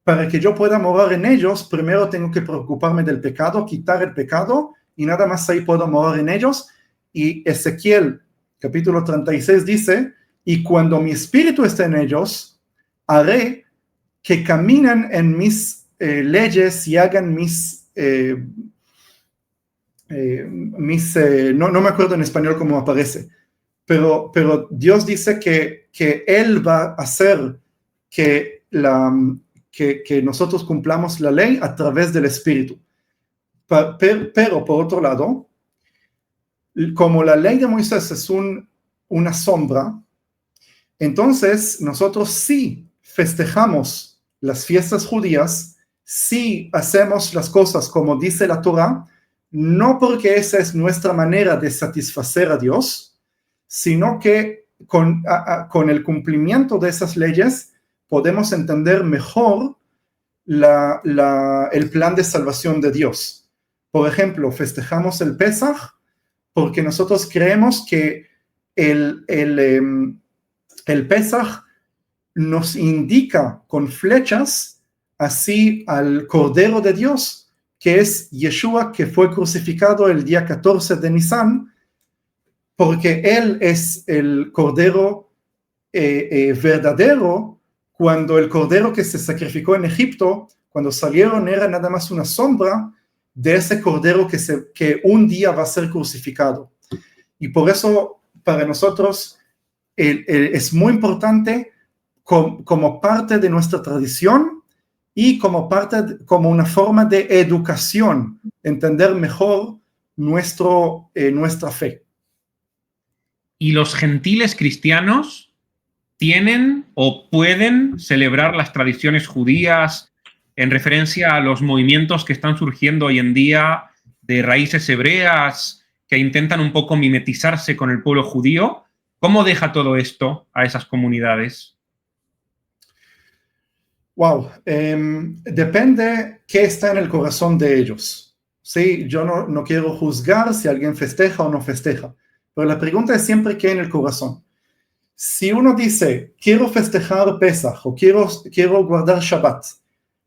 [SPEAKER 2] para que yo pueda morar en ellos, primero tengo que preocuparme del pecado, quitar el pecado, y nada más ahí puedo morar en ellos. Y Ezequiel, capítulo 36, dice, y cuando mi espíritu esté en ellos, haré que caminen en mis leyes y hagan no me acuerdo en español cómo aparece, pero Dios dice que Él va a hacer que nosotros cumplamos la ley a través del Espíritu. Pero por otro lado, como la ley de Moisés es una sombra, entonces nosotros sí festejamos las fiestas judías, sí hacemos las cosas como dice la Torah, no porque esa es nuestra manera de satisfacer a Dios, sino que con el cumplimiento de esas leyes podemos entender mejor el plan de salvación de Dios. Por ejemplo, festejamos el Pesaj porque nosotros creemos que el Pesaj nos indica con flechas así al Cordero de Dios, que es Yeshua, que fue crucificado el día 14 de Nisan, porque Él es el Cordero verdadero, cuando el Cordero que se sacrificó en Egipto, cuando salieron, era nada más una sombra de ese Cordero que un día va a ser crucificado. Y por eso, para nosotros, es muy importante como parte de nuestra tradición y como una forma de educación, entender mejor nuestra fe.
[SPEAKER 1] ¿Y los gentiles cristianos tienen o pueden celebrar las tradiciones judías en referencia a los movimientos que están surgiendo hoy en día de raíces hebreas que intentan un poco mimetizarse con el pueblo judío? ¿Cómo deja todo esto a esas comunidades?
[SPEAKER 2] Wow, depende qué está en el corazón de ellos. Sí, yo no quiero juzgar si alguien festeja o no festeja, pero la pregunta es siempre qué en el corazón. Si uno dice, quiero festejar Pesaj o quiero guardar Shabbat,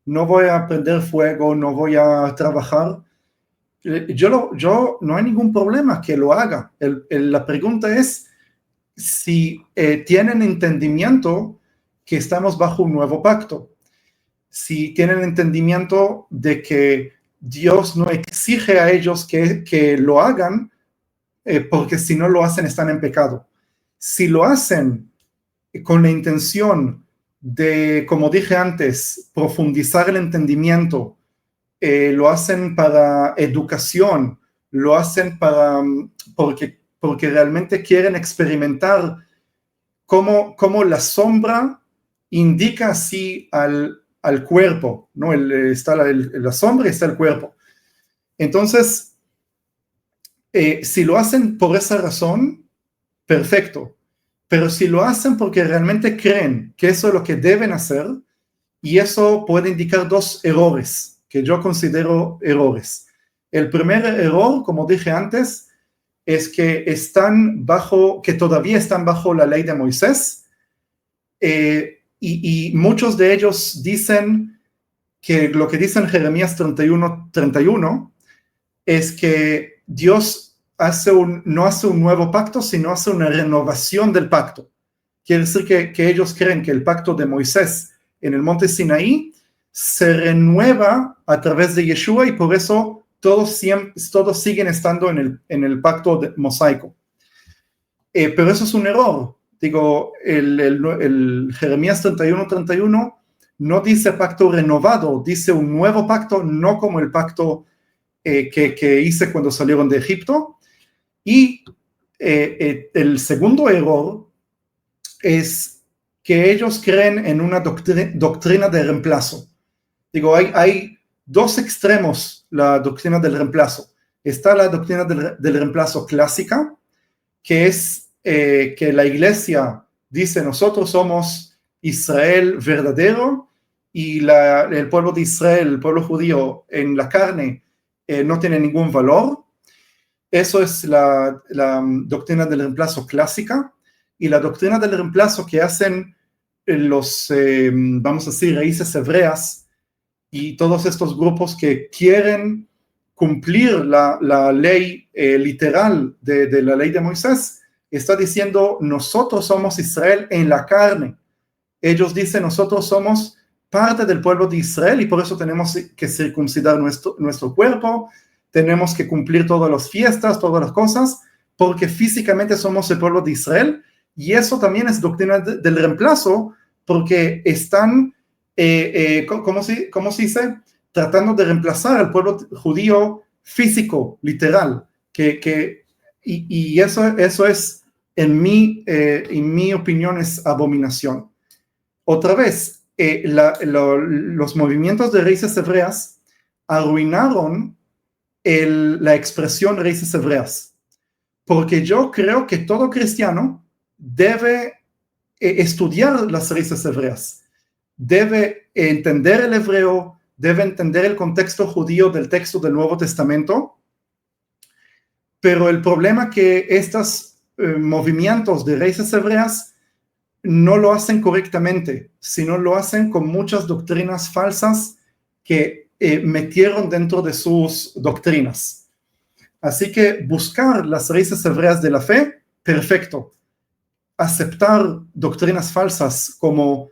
[SPEAKER 2] no voy a prender fuego, no voy a trabajar, yo no hay ningún problema que lo haga. La pregunta es si tienen entendimiento que estamos bajo un nuevo pacto, si tienen entendimiento de que Dios no exige a ellos que lo hagan, porque si no lo hacen están en pecado. Si lo hacen con la intención de, como dije antes, profundizar el entendimiento, lo hacen para educación, lo hacen porque realmente quieren experimentar cómo la sombra indica así al cuerpo, ¿no? Está la sombra y está el cuerpo. Entonces, si lo hacen por esa razón, perfecto. Pero si lo hacen porque realmente creen que eso es lo que deben hacer, y eso puede indicar dos errores que yo considero errores. El primer error, como dije antes, es que todavía están bajo la ley de Moisés, y muchos de ellos dicen que lo que dice en Jeremías 31 es que Dios no hace un nuevo pacto, sino hace una renovación del pacto. Quiere decir que ellos creen que el pacto de Moisés en el monte Sinaí se renueva a través de Yeshua, y por eso todos siguen estando en el pacto mosaico. Pero eso es un error. Digo, el Jeremías 31 no dice pacto renovado, dice un nuevo pacto, no como el pacto que hice cuando salieron de Egipto. Y el segundo error es que ellos creen en una doctrina de reemplazo. Digo, hay dos extremos la doctrina del reemplazo. Está la doctrina del reemplazo clásica, que es que la iglesia dice: nosotros somos Israel verdadero, y el pueblo de Israel, el pueblo judío en la carne, no tiene ningún valor. Eso es la doctrina del reemplazo clásica. Y la doctrina del reemplazo que hacen los, vamos a decir, raíces hebreas y todos estos grupos que quieren cumplir la ley literal de la ley de Moisés, está diciendo: nosotros somos Israel en la carne. Ellos dicen: nosotros somos parte del pueblo de Israel y por eso tenemos que circuncidar nuestro cuerpo, tenemos que cumplir todas las fiestas, todas las cosas, porque físicamente somos el pueblo de Israel. Y eso también es doctrina del reemplazo, porque están, ¿cómo se dice? Tratando de reemplazar al pueblo judío físico, literal. Y eso es, en mi opinión, es abominación. Otra vez, los movimientos de raíces hebreas arruinaron la expresión raíces hebreas, porque yo creo que todo cristiano debe estudiar las raíces hebreas, debe entender el hebreo, debe entender el contexto judío del texto del Nuevo Testamento. Pero el problema es que estos movimientos de raíces hebreas no lo hacen correctamente, sino lo hacen con muchas doctrinas falsas que metieron dentro de sus doctrinas. Así que buscar las raíces hebreas de la fe, perfecto. Aceptar doctrinas falsas como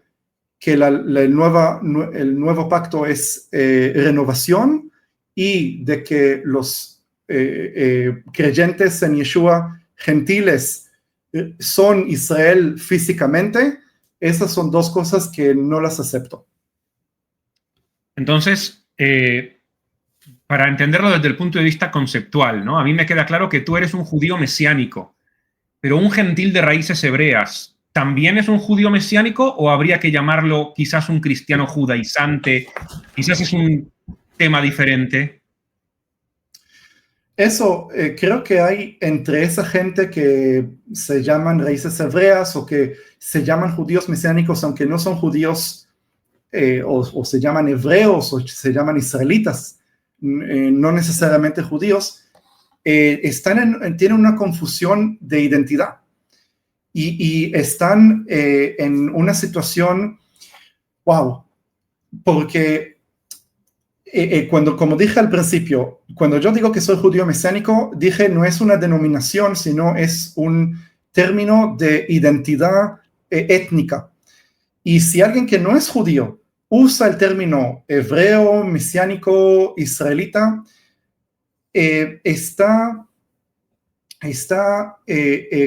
[SPEAKER 2] que el nuevo pacto es renovación, y de que los creyentes en Yeshua gentiles son Israel físicamente, esas son dos cosas que no las acepto.
[SPEAKER 1] Entonces, para entenderlo desde el punto de vista conceptual, ¿no? A mí me queda claro que tú eres un judío mesiánico, pero un gentil de raíces hebreas, ¿también es un judío mesiánico o habría que llamarlo quizás un cristiano judaizante? Quizás es un tema diferente.
[SPEAKER 2] Eso, creo que hay entre esa gente que se llaman raíces hebreas o que se llaman judíos mesiánicos, aunque no son judíos, o se llaman hebreos o se llaman israelitas, no necesariamente judíos, tienen una confusión de identidad y están en una situación, wow, porque como dije al principio, cuando yo digo que soy judío mesiánico, dije no es una denominación, sino es un término de identidad étnica. Y si alguien que no es judío usa el término hebreo, mesiánico, israelita, está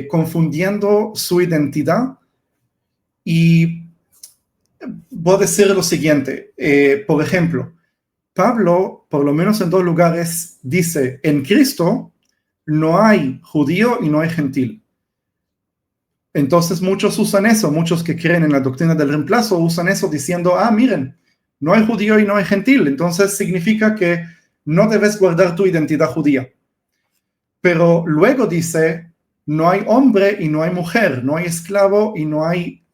[SPEAKER 2] confundiendo su identidad. Y voy a decir lo siguiente, por ejemplo, Pablo, por lo menos en 2 lugares, dice, en Cristo no hay judío y no hay gentil. Entonces muchos usan eso, muchos que creen en la doctrina del reemplazo usan eso diciendo, miren, no hay judío y no hay gentil, entonces significa que no debes guardar tu identidad judía. Pero luego dice, no hay hombre y no hay mujer, no hay esclavo y no hay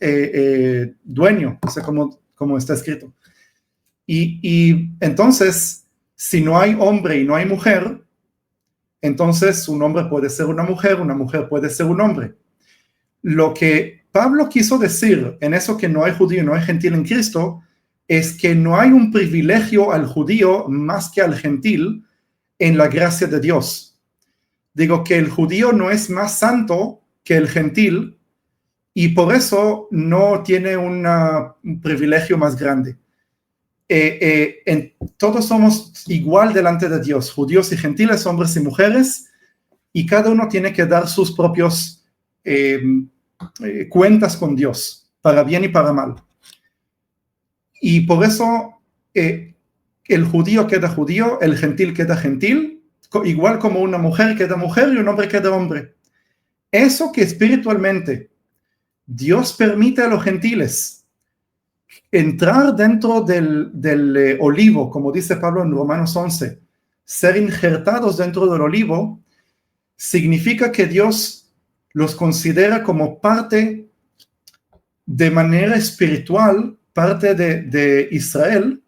[SPEAKER 2] dueño, no sé cómo está escrito. Y entonces, si no hay hombre y no hay mujer, entonces un hombre puede ser una mujer puede ser un hombre. Lo que Pablo quiso decir en eso que no hay judío y no hay gentil en Cristo, es que no hay un privilegio al judío más que al gentil en la gracia de Dios. Digo que el judío no es más santo que el gentil y por eso no tiene un privilegio más grande. Todos somos igual delante de Dios, judíos y gentiles, hombres y mujeres, y cada uno tiene que dar sus propios cuentas con Dios, para bien y para mal. Y por eso el judío queda judío, el gentil queda gentil, igual como una mujer queda mujer y un hombre queda hombre. Eso que espiritualmente Dios permite a los gentiles entrar dentro del olivo, como dice Pablo en Romanos 11, ser injertados dentro del olivo, significa que Dios los considera como parte de manera espiritual, parte de Israel,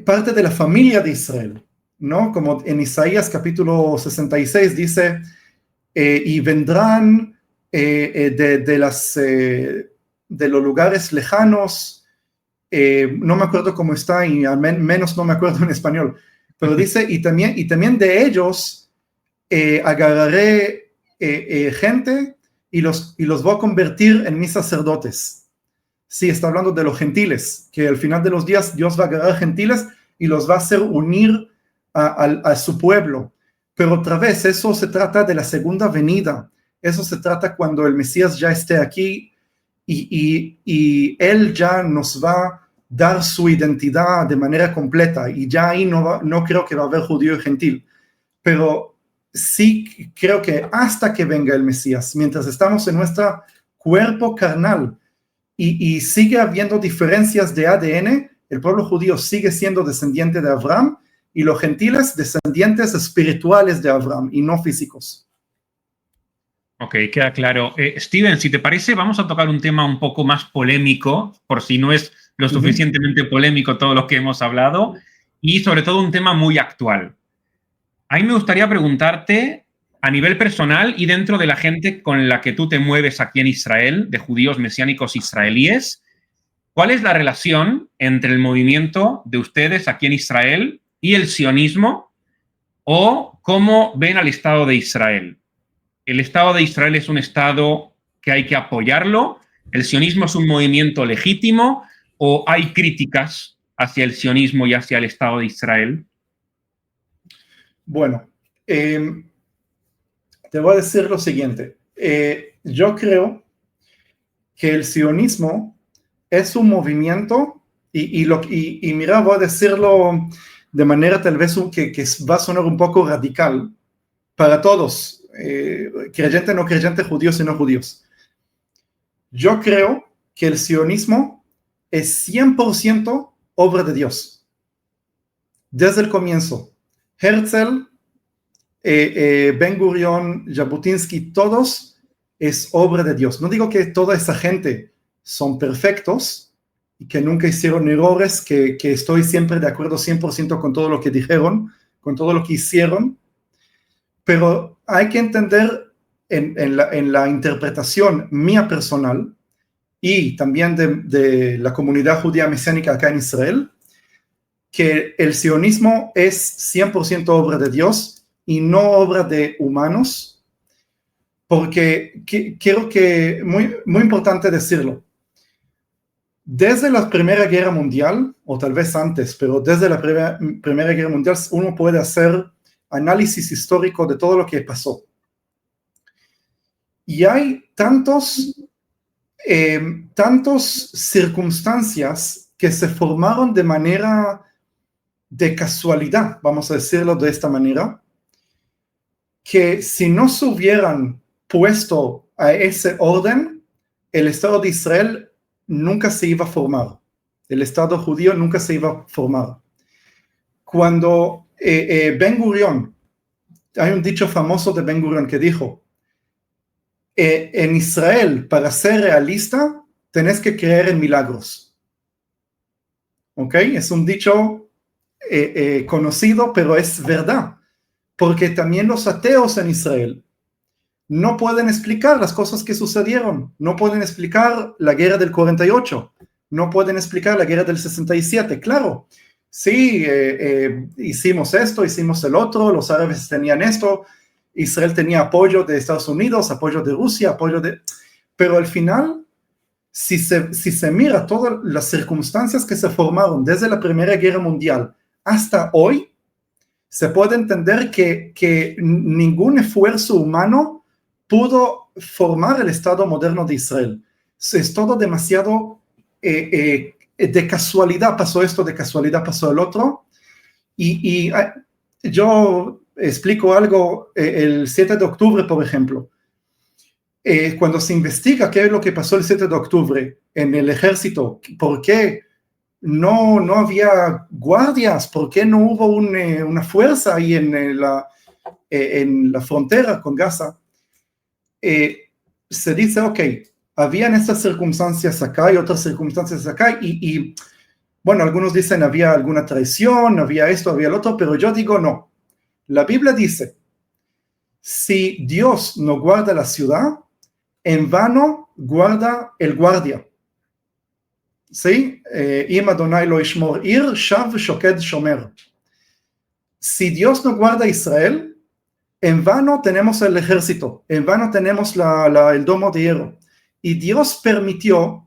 [SPEAKER 2] parte de la familia de Israel, ¿no? Como en Isaías capítulo 66 dice, y vendrán de los lugares lejanos, no me acuerdo cómo está y al menos no me acuerdo en español, pero dice, y también de ellos agarraré gente y los voy a convertir en mis sacerdotes. Sí, está hablando de los gentiles, que al final de los días Dios va a agarrar gentiles y los va a hacer unir a su pueblo. Pero otra vez, eso se trata de la segunda venida. Eso se trata cuando el Mesías ya esté aquí y Él ya nos va a dar su identidad de manera completa. Y ya ahí no creo que va a haber judío y gentil. Pero sí creo que hasta que venga el Mesías, mientras estamos en nuestro cuerpo carnal y sigue habiendo diferencias de ADN, el pueblo judío sigue siendo descendiente de Abraham y los gentiles descendientes espirituales de Abraham y no físicos.
[SPEAKER 1] Ok, queda claro. Steven, si te parece, vamos a tocar un tema un poco más polémico, por si no es lo suficientemente polémico todo lo que hemos hablado, y sobre todo un tema muy actual. A mí me gustaría preguntarte, a nivel personal y dentro de la gente con la que tú te mueves aquí en Israel, de judíos mesiánicos israelíes, ¿cuál es la relación entre el movimiento de ustedes aquí en Israel y el sionismo? ¿O cómo ven al Estado de Israel? ¿El Estado de Israel es un Estado que hay que apoyarlo? ¿El sionismo es un movimiento legítimo? ¿O hay críticas hacia el sionismo y hacia el Estado de Israel?
[SPEAKER 2] Bueno, te voy a decir lo siguiente. Yo creo que el sionismo es un movimiento, y mira, voy a decirlo de manera tal vez que va a sonar un poco radical para todos, creyente, no creyente, judíos y no judíos. Yo creo que el sionismo es 100% obra de Dios. Desde el comienzo. Herzl, Ben Gurión, Jabotinsky, todos es obra de Dios. No digo que toda esa gente son perfectos y que nunca hicieron errores, que estoy siempre de acuerdo 100% con todo lo que dijeron, con todo lo que hicieron, pero hay que entender en la interpretación mía personal y también de la comunidad judía mesiánica acá en Israel, que el sionismo es 100% obra de Dios y no obra de humanos, porque quiero que, muy importante decirlo, desde la Primera Guerra Mundial, o tal vez antes, pero desde la Primera Guerra Mundial uno puede hacer análisis histórico de todo lo que pasó. Y hay tantas circunstancias que se formaron de manera de casualidad, vamos a decirlo de esta manera, que si no se hubieran puesto a ese orden, el Estado de Israel nunca se iba a formar. El Estado judío nunca se iba a formar. Cuando Ben Gurión, hay un dicho famoso de Ben Gurión que dijo, en Israel, para ser realista, tenés que creer en milagros. ¿Ok? Es un dicho conocido, pero es verdad. Porque también los ateos en Israel no pueden explicar las cosas que sucedieron, no pueden explicar la guerra del 48, no pueden explicar la guerra del 67, claro, sí, hicimos esto, hicimos el otro, los árabes tenían esto, Israel tenía apoyo de Estados Unidos, apoyo de Rusia, pero al final, si se mira todas las circunstancias que se formaron desde la Primera Guerra Mundial hasta hoy, se puede entender que ningún esfuerzo humano pudo formar el Estado moderno de Israel. Es todo demasiado de casualidad pasó esto, de casualidad pasó el otro. Y yo explico algo, el 7 de octubre, por ejemplo. Cuando se investiga qué es lo que pasó el 7 de octubre en el ejército, por qué no había guardias, por qué no hubo una fuerza ahí en la frontera con Gaza, se dice, ok, habían estas circunstancias acá y otras circunstancias acá, y bueno, algunos dicen había alguna traición, había esto, había el otro, pero yo digo no. La Biblia dice, si Dios no guarda la ciudad, en vano guarda el guardia. ¿Sí? Im Adonai lo ishmor ir, shav shoked shomer. Si Dios no guarda Israel, en vano tenemos el ejército, en vano tenemos el domo de hierro. Y Dios permitió,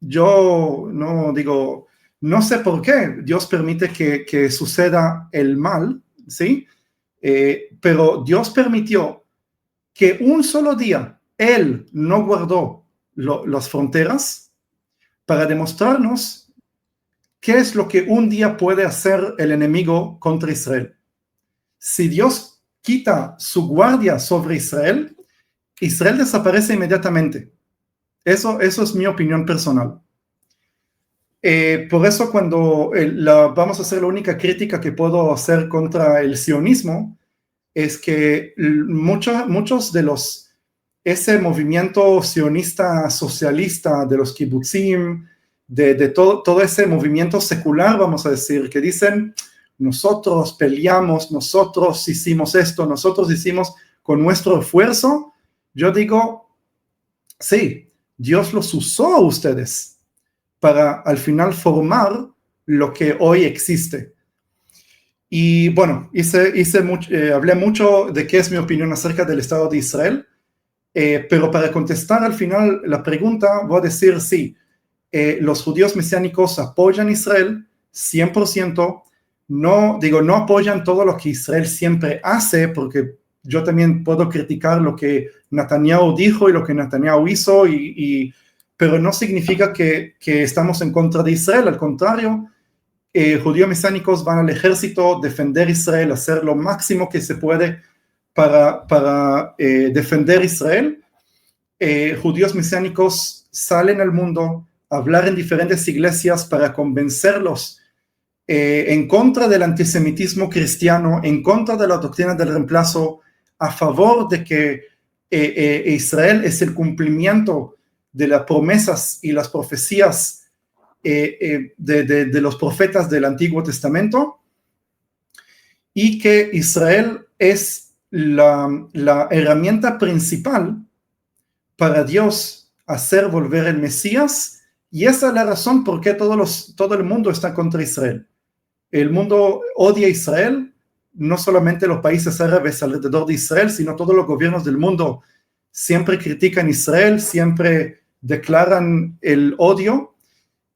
[SPEAKER 2] yo no sé por qué Dios permite que suceda el mal, ¿sí? Pero Dios permitió que un solo día Él no guardó las fronteras para demostrarnos qué es lo que un día puede hacer el enemigo contra Israel. Si Dios quita su guardia sobre Israel, Israel desaparece inmediatamente. Eso es mi opinión personal. Por eso cuando vamos a hacer la única crítica que puedo hacer contra el sionismo, es que muchos de ese movimiento sionista socialista de los kibutzim, de todo ese movimiento secular, vamos a decir, que dicen, nosotros peleamos, nosotros hicimos esto, nosotros hicimos con nuestro esfuerzo, yo digo, sí, Dios los usó a ustedes para al final formar lo que hoy existe. Y bueno, hablé mucho de qué es mi opinión acerca del Estado de Israel, pero para contestar al final la pregunta, voy a decir sí, los judíos mesiánicos apoyan a Israel 100%, no apoyan todo lo que Israel siempre hace, porque yo también puedo criticar lo que Netanyahu dijo y lo que Netanyahu hizo, pero no significa que estamos en contra de Israel, al contrario, judíos mesiánicos van al ejército, defender Israel, hacer lo máximo que se puede para defender Israel. Judíos mesiánicos salen al mundo a hablar en diferentes iglesias para convencerlos en contra del antisemitismo cristiano, en contra de la doctrina del reemplazo, a favor de que Israel es el cumplimiento de las promesas y las profecías de los profetas del Antiguo Testamento, y que Israel es la herramienta principal para Dios hacer volver el Mesías, y esa es la razón por qué todo el mundo está contra Israel. El mundo odia a Israel, no solamente los países árabes alrededor de Israel, sino todos los gobiernos del mundo siempre critican a Israel, siempre declaran el odio,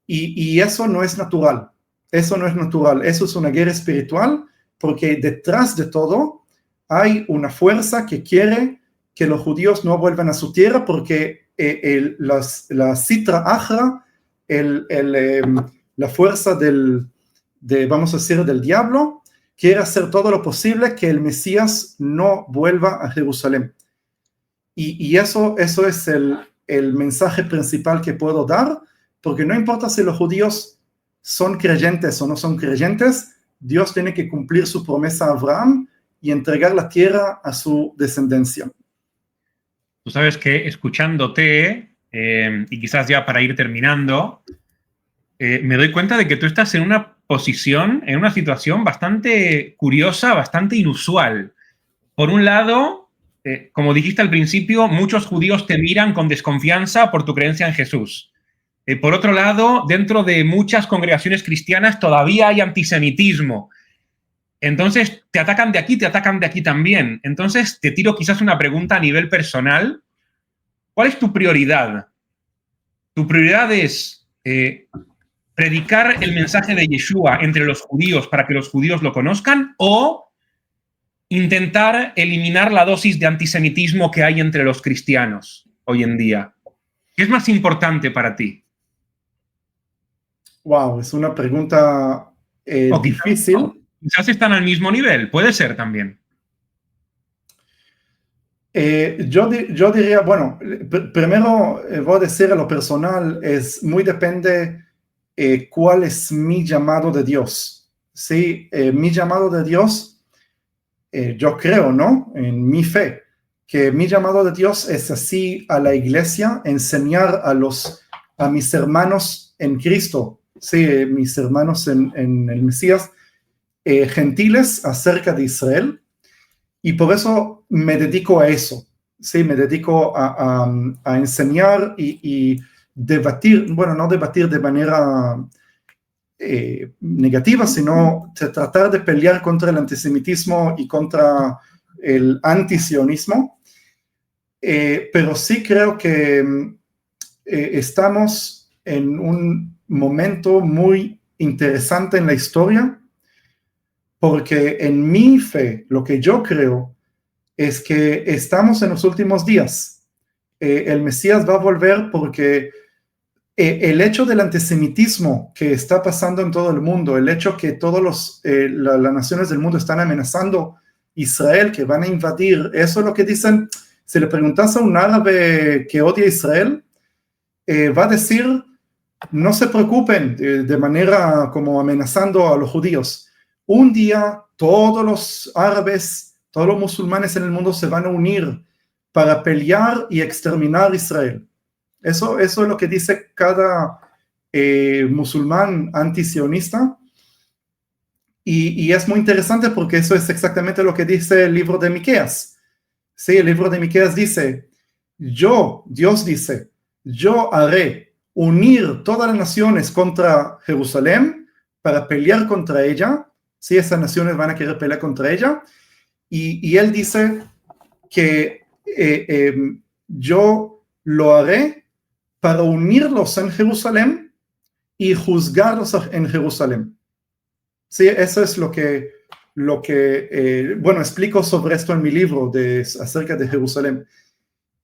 [SPEAKER 2] y eso no es natural. Eso no es natural, eso es una guerra espiritual, porque detrás de todo hay una fuerza que quiere que los judíos no vuelvan a su tierra, porque la Sitra Achra, la fuerza vamos a decir, del diablo, quiere hacer todo lo posible que el Mesías no vuelva a Jerusalén. Y eso es el mensaje principal que puedo dar, porque no importa si los judíos son creyentes o no son creyentes, Dios tiene que cumplir su promesa a Abraham y entregar la tierra a su descendencia.
[SPEAKER 1] Tú sabes que escuchándote, y quizás ya para ir terminando, me doy cuenta de que tú estás en una posición, en una situación bastante curiosa, bastante inusual. Por un lado, como dijiste al principio, muchos judíos te miran con desconfianza por tu creencia en Jesús. Por otro lado, dentro de muchas congregaciones cristianas todavía hay antisemitismo. Entonces, te atacan de aquí también. Entonces, te tiro quizás una pregunta a nivel personal. ¿Cuál es tu prioridad? ¿Tu prioridad es predicar el mensaje de Yeshua entre los judíos para que los judíos lo conozcan, o intentar eliminar la dosis de antisemitismo que hay entre los cristianos hoy en día? ¿Qué es más importante para ti?
[SPEAKER 2] Wow, es una pregunta difícil.
[SPEAKER 1] Quizás están al mismo nivel, puede ser también.
[SPEAKER 2] Yo diría, bueno, primero voy a decir a lo personal, es muy depende cuál es mi llamado de Dios. Sí, mi llamado de Dios, yo creo, ¿no? En mi fe, que mi llamado de Dios es así a la iglesia, enseñar a mis hermanos en Cristo, sí, mis hermanos en el Mesías, gentiles acerca de Israel, y por eso me dedico a eso, sí, me dedico a enseñar y debatir, bueno, no debatir de manera negativa, sino tratar de pelear contra el antisemitismo y contra el antisionismo, pero sí creo que estamos en un momento muy interesante en la historia, porque en mi fe, lo que yo creo es que estamos en los últimos días. El Mesías va a volver porque el hecho del antisemitismo que está pasando en todo el mundo, el hecho que todas las naciones del mundo están amenazando a Israel, que van a invadir, eso es lo que dicen. Si le preguntas a un árabe que odia a Israel, va a decir, no se preocupen, de manera como amenazando a los judíos. Un día todos los árabes, todos los musulmanes en el mundo se van a unir para pelear y exterminar a Israel. Eso es lo que dice cada musulmán antisionista. Y es muy interesante porque eso es exactamente lo que dice el libro de Miqueas. Sí, el libro de Miqueas dice, Dios dice, yo haré unir todas las naciones contra Jerusalén para pelear contra ella. Sí, esas naciones van a querer pelear contra ella. Y él dice que yo lo haré para unirlos en Jerusalén y juzgarlos en Jerusalén. Sí, eso es lo que bueno, explico sobre esto en mi libro acerca de Jerusalén.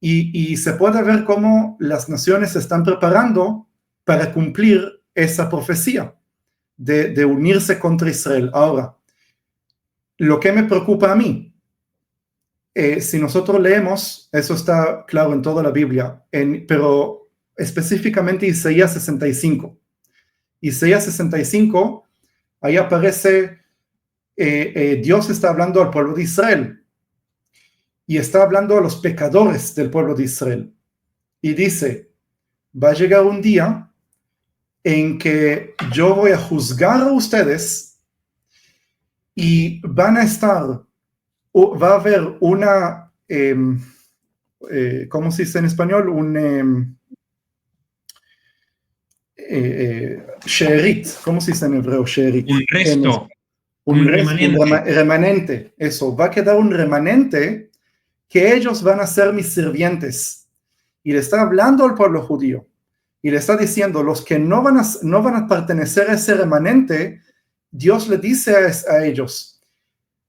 [SPEAKER 2] Y se puede ver cómo las naciones se están preparando para cumplir esa profecía de unirse contra Israel. Ahora, lo que me preocupa a mí, si nosotros leemos, eso está claro en toda la Biblia, pero específicamente Isaías 65. Isaías 65, ahí aparece, Dios está hablando al pueblo de Israel y está hablando a los pecadores del pueblo de Israel. Y dice, va a llegar un día en que yo voy a juzgar a ustedes y van a estar, va a haber una, ¿cómo se dice en español? she'erit, ¿cómo se dice en hebreo she'erit?
[SPEAKER 1] Un resto,
[SPEAKER 2] Un
[SPEAKER 1] remanente.
[SPEAKER 2] remanente, eso, va a quedar un remanente que ellos van a ser mis sirvientes. Y le está hablando al pueblo judío, y le está diciendo, los que no van a pertenecer a ese remanente, Dios le dice a ellos,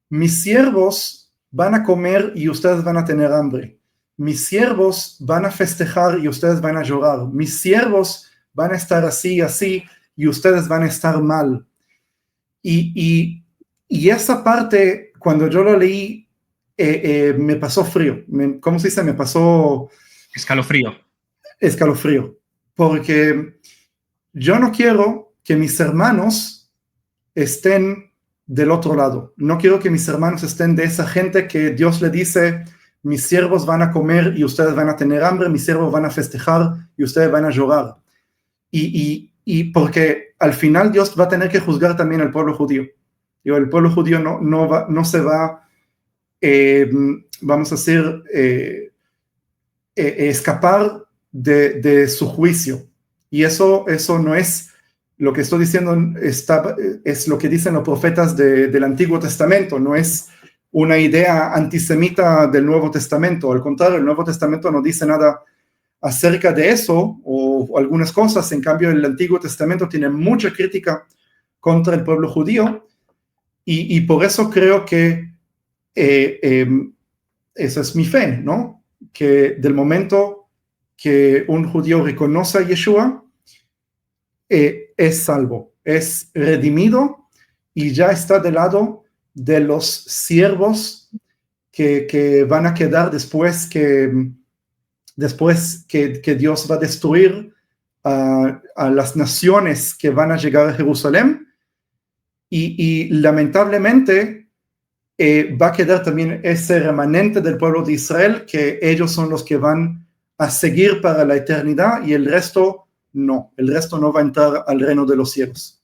[SPEAKER 2] mis siervos van a comer y ustedes van a tener hambre. Mis siervos van a festejar y ustedes van a llorar. Mis siervos van a estar así, así, y ustedes van a estar mal. Y esa parte, cuando yo lo leí, me pasó frío. ¿Cómo se dice? Me pasó...
[SPEAKER 1] Escalofrío.
[SPEAKER 2] Escalofrío. Porque yo no quiero que mis hermanos estén del otro lado. No quiero que mis hermanos estén de esa gente que Dios le dice, mis siervos van a comer y ustedes van a tener hambre, mis siervos van a festejar y ustedes van a llorar. Y porque al final Dios va a tener que juzgar también al pueblo judío. El pueblo judío no se va, vamos a decir, escapar de su juicio. Y eso no es lo que estoy diciendo, es lo que dicen los profetas del Antiguo Testamento, no es una idea antisemita del Nuevo Testamento. Al contrario, el Nuevo Testamento no dice nada acerca de eso o algunas cosas. En cambio, el Antiguo Testamento tiene mucha crítica contra el pueblo judío y por eso creo que esa es mi fe, ¿no? Que del momento que un judío reconoce a Yeshua, es salvo, es redimido y ya está del lado de los siervos que van a quedar después que Dios va a destruir a las naciones que van a llegar a Jerusalén y lamentablemente va a quedar también ese remanente del pueblo de Israel que ellos son los que van a seguir para la eternidad y el resto no va a entrar al reino de los cielos.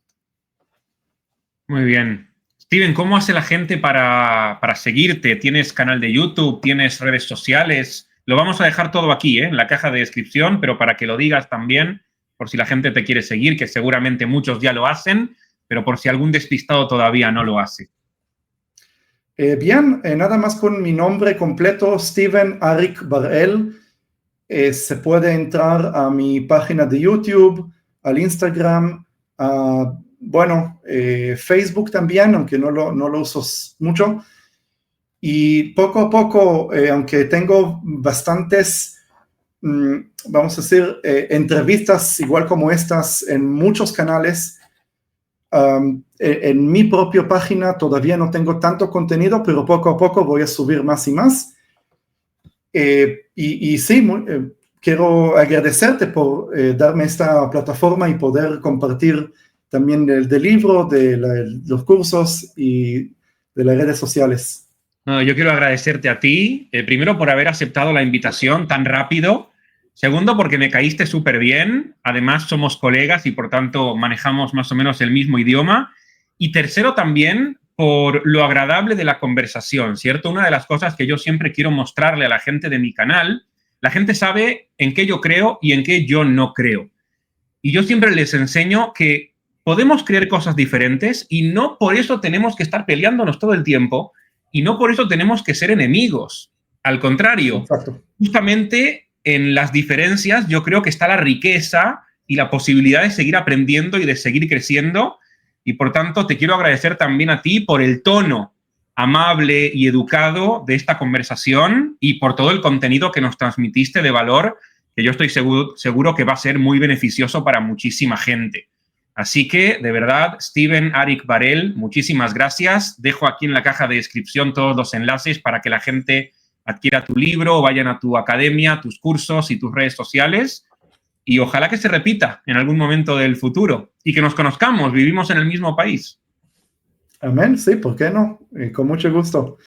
[SPEAKER 1] Muy bien. Steven, ¿cómo hace la gente para seguirte? ¿Tienes canal de YouTube? ¿Tienes redes sociales? Lo vamos a dejar todo aquí, en la caja de descripción, pero para que lo digas también, por si la gente te quiere seguir, que seguramente muchos ya lo hacen, pero por si algún despistado todavía no lo hace.
[SPEAKER 2] Bien, nada más con mi nombre completo, Steven Arik Bar-El. Se puede entrar a mi página de YouTube, al Instagram, Facebook también, aunque no lo uso mucho. Y poco a poco, aunque tengo bastantes, vamos a decir, entrevistas igual como estas en muchos canales, en mi propia página todavía no tengo tanto contenido, pero poco a poco voy a subir más y más. Y sí, quiero agradecerte por darme esta plataforma y poder compartir también del libro, los cursos y de las redes sociales.
[SPEAKER 1] No, yo quiero agradecerte a ti, primero por haber aceptado la invitación tan rápido, segundo porque me caíste súper bien, además somos colegas y por tanto manejamos más o menos el mismo idioma, y tercero también por lo agradable de la conversación, ¿cierto? Una de las cosas que yo siempre quiero mostrarle a la gente de mi canal, la gente sabe en qué yo creo y en qué yo no creo. Y yo siempre les enseño que podemos creer cosas diferentes y no por eso tenemos que estar peleándonos todo el tiempo y no por eso tenemos que ser enemigos. Al contrario,
[SPEAKER 2] Exacto.
[SPEAKER 1] Justamente en las diferencias yo creo que está la riqueza y la posibilidad de seguir aprendiendo y de seguir creciendo. Y por tanto, te quiero agradecer también a ti por el tono amable y educado de esta conversación y por todo el contenido que nos transmitiste de valor, que yo estoy seguro que va a ser muy beneficioso para muchísima gente. Así que, de verdad, Steven Arik Bar-El, muchísimas gracias. Dejo aquí en la caja de descripción todos los enlaces para que la gente adquiera tu libro, vayan a tu academia, tus cursos y tus redes sociales. Y ojalá que se repita en algún momento del futuro y que nos conozcamos, vivimos en el mismo país.
[SPEAKER 2] Amén, sí, ¿por qué no? Con mucho gusto.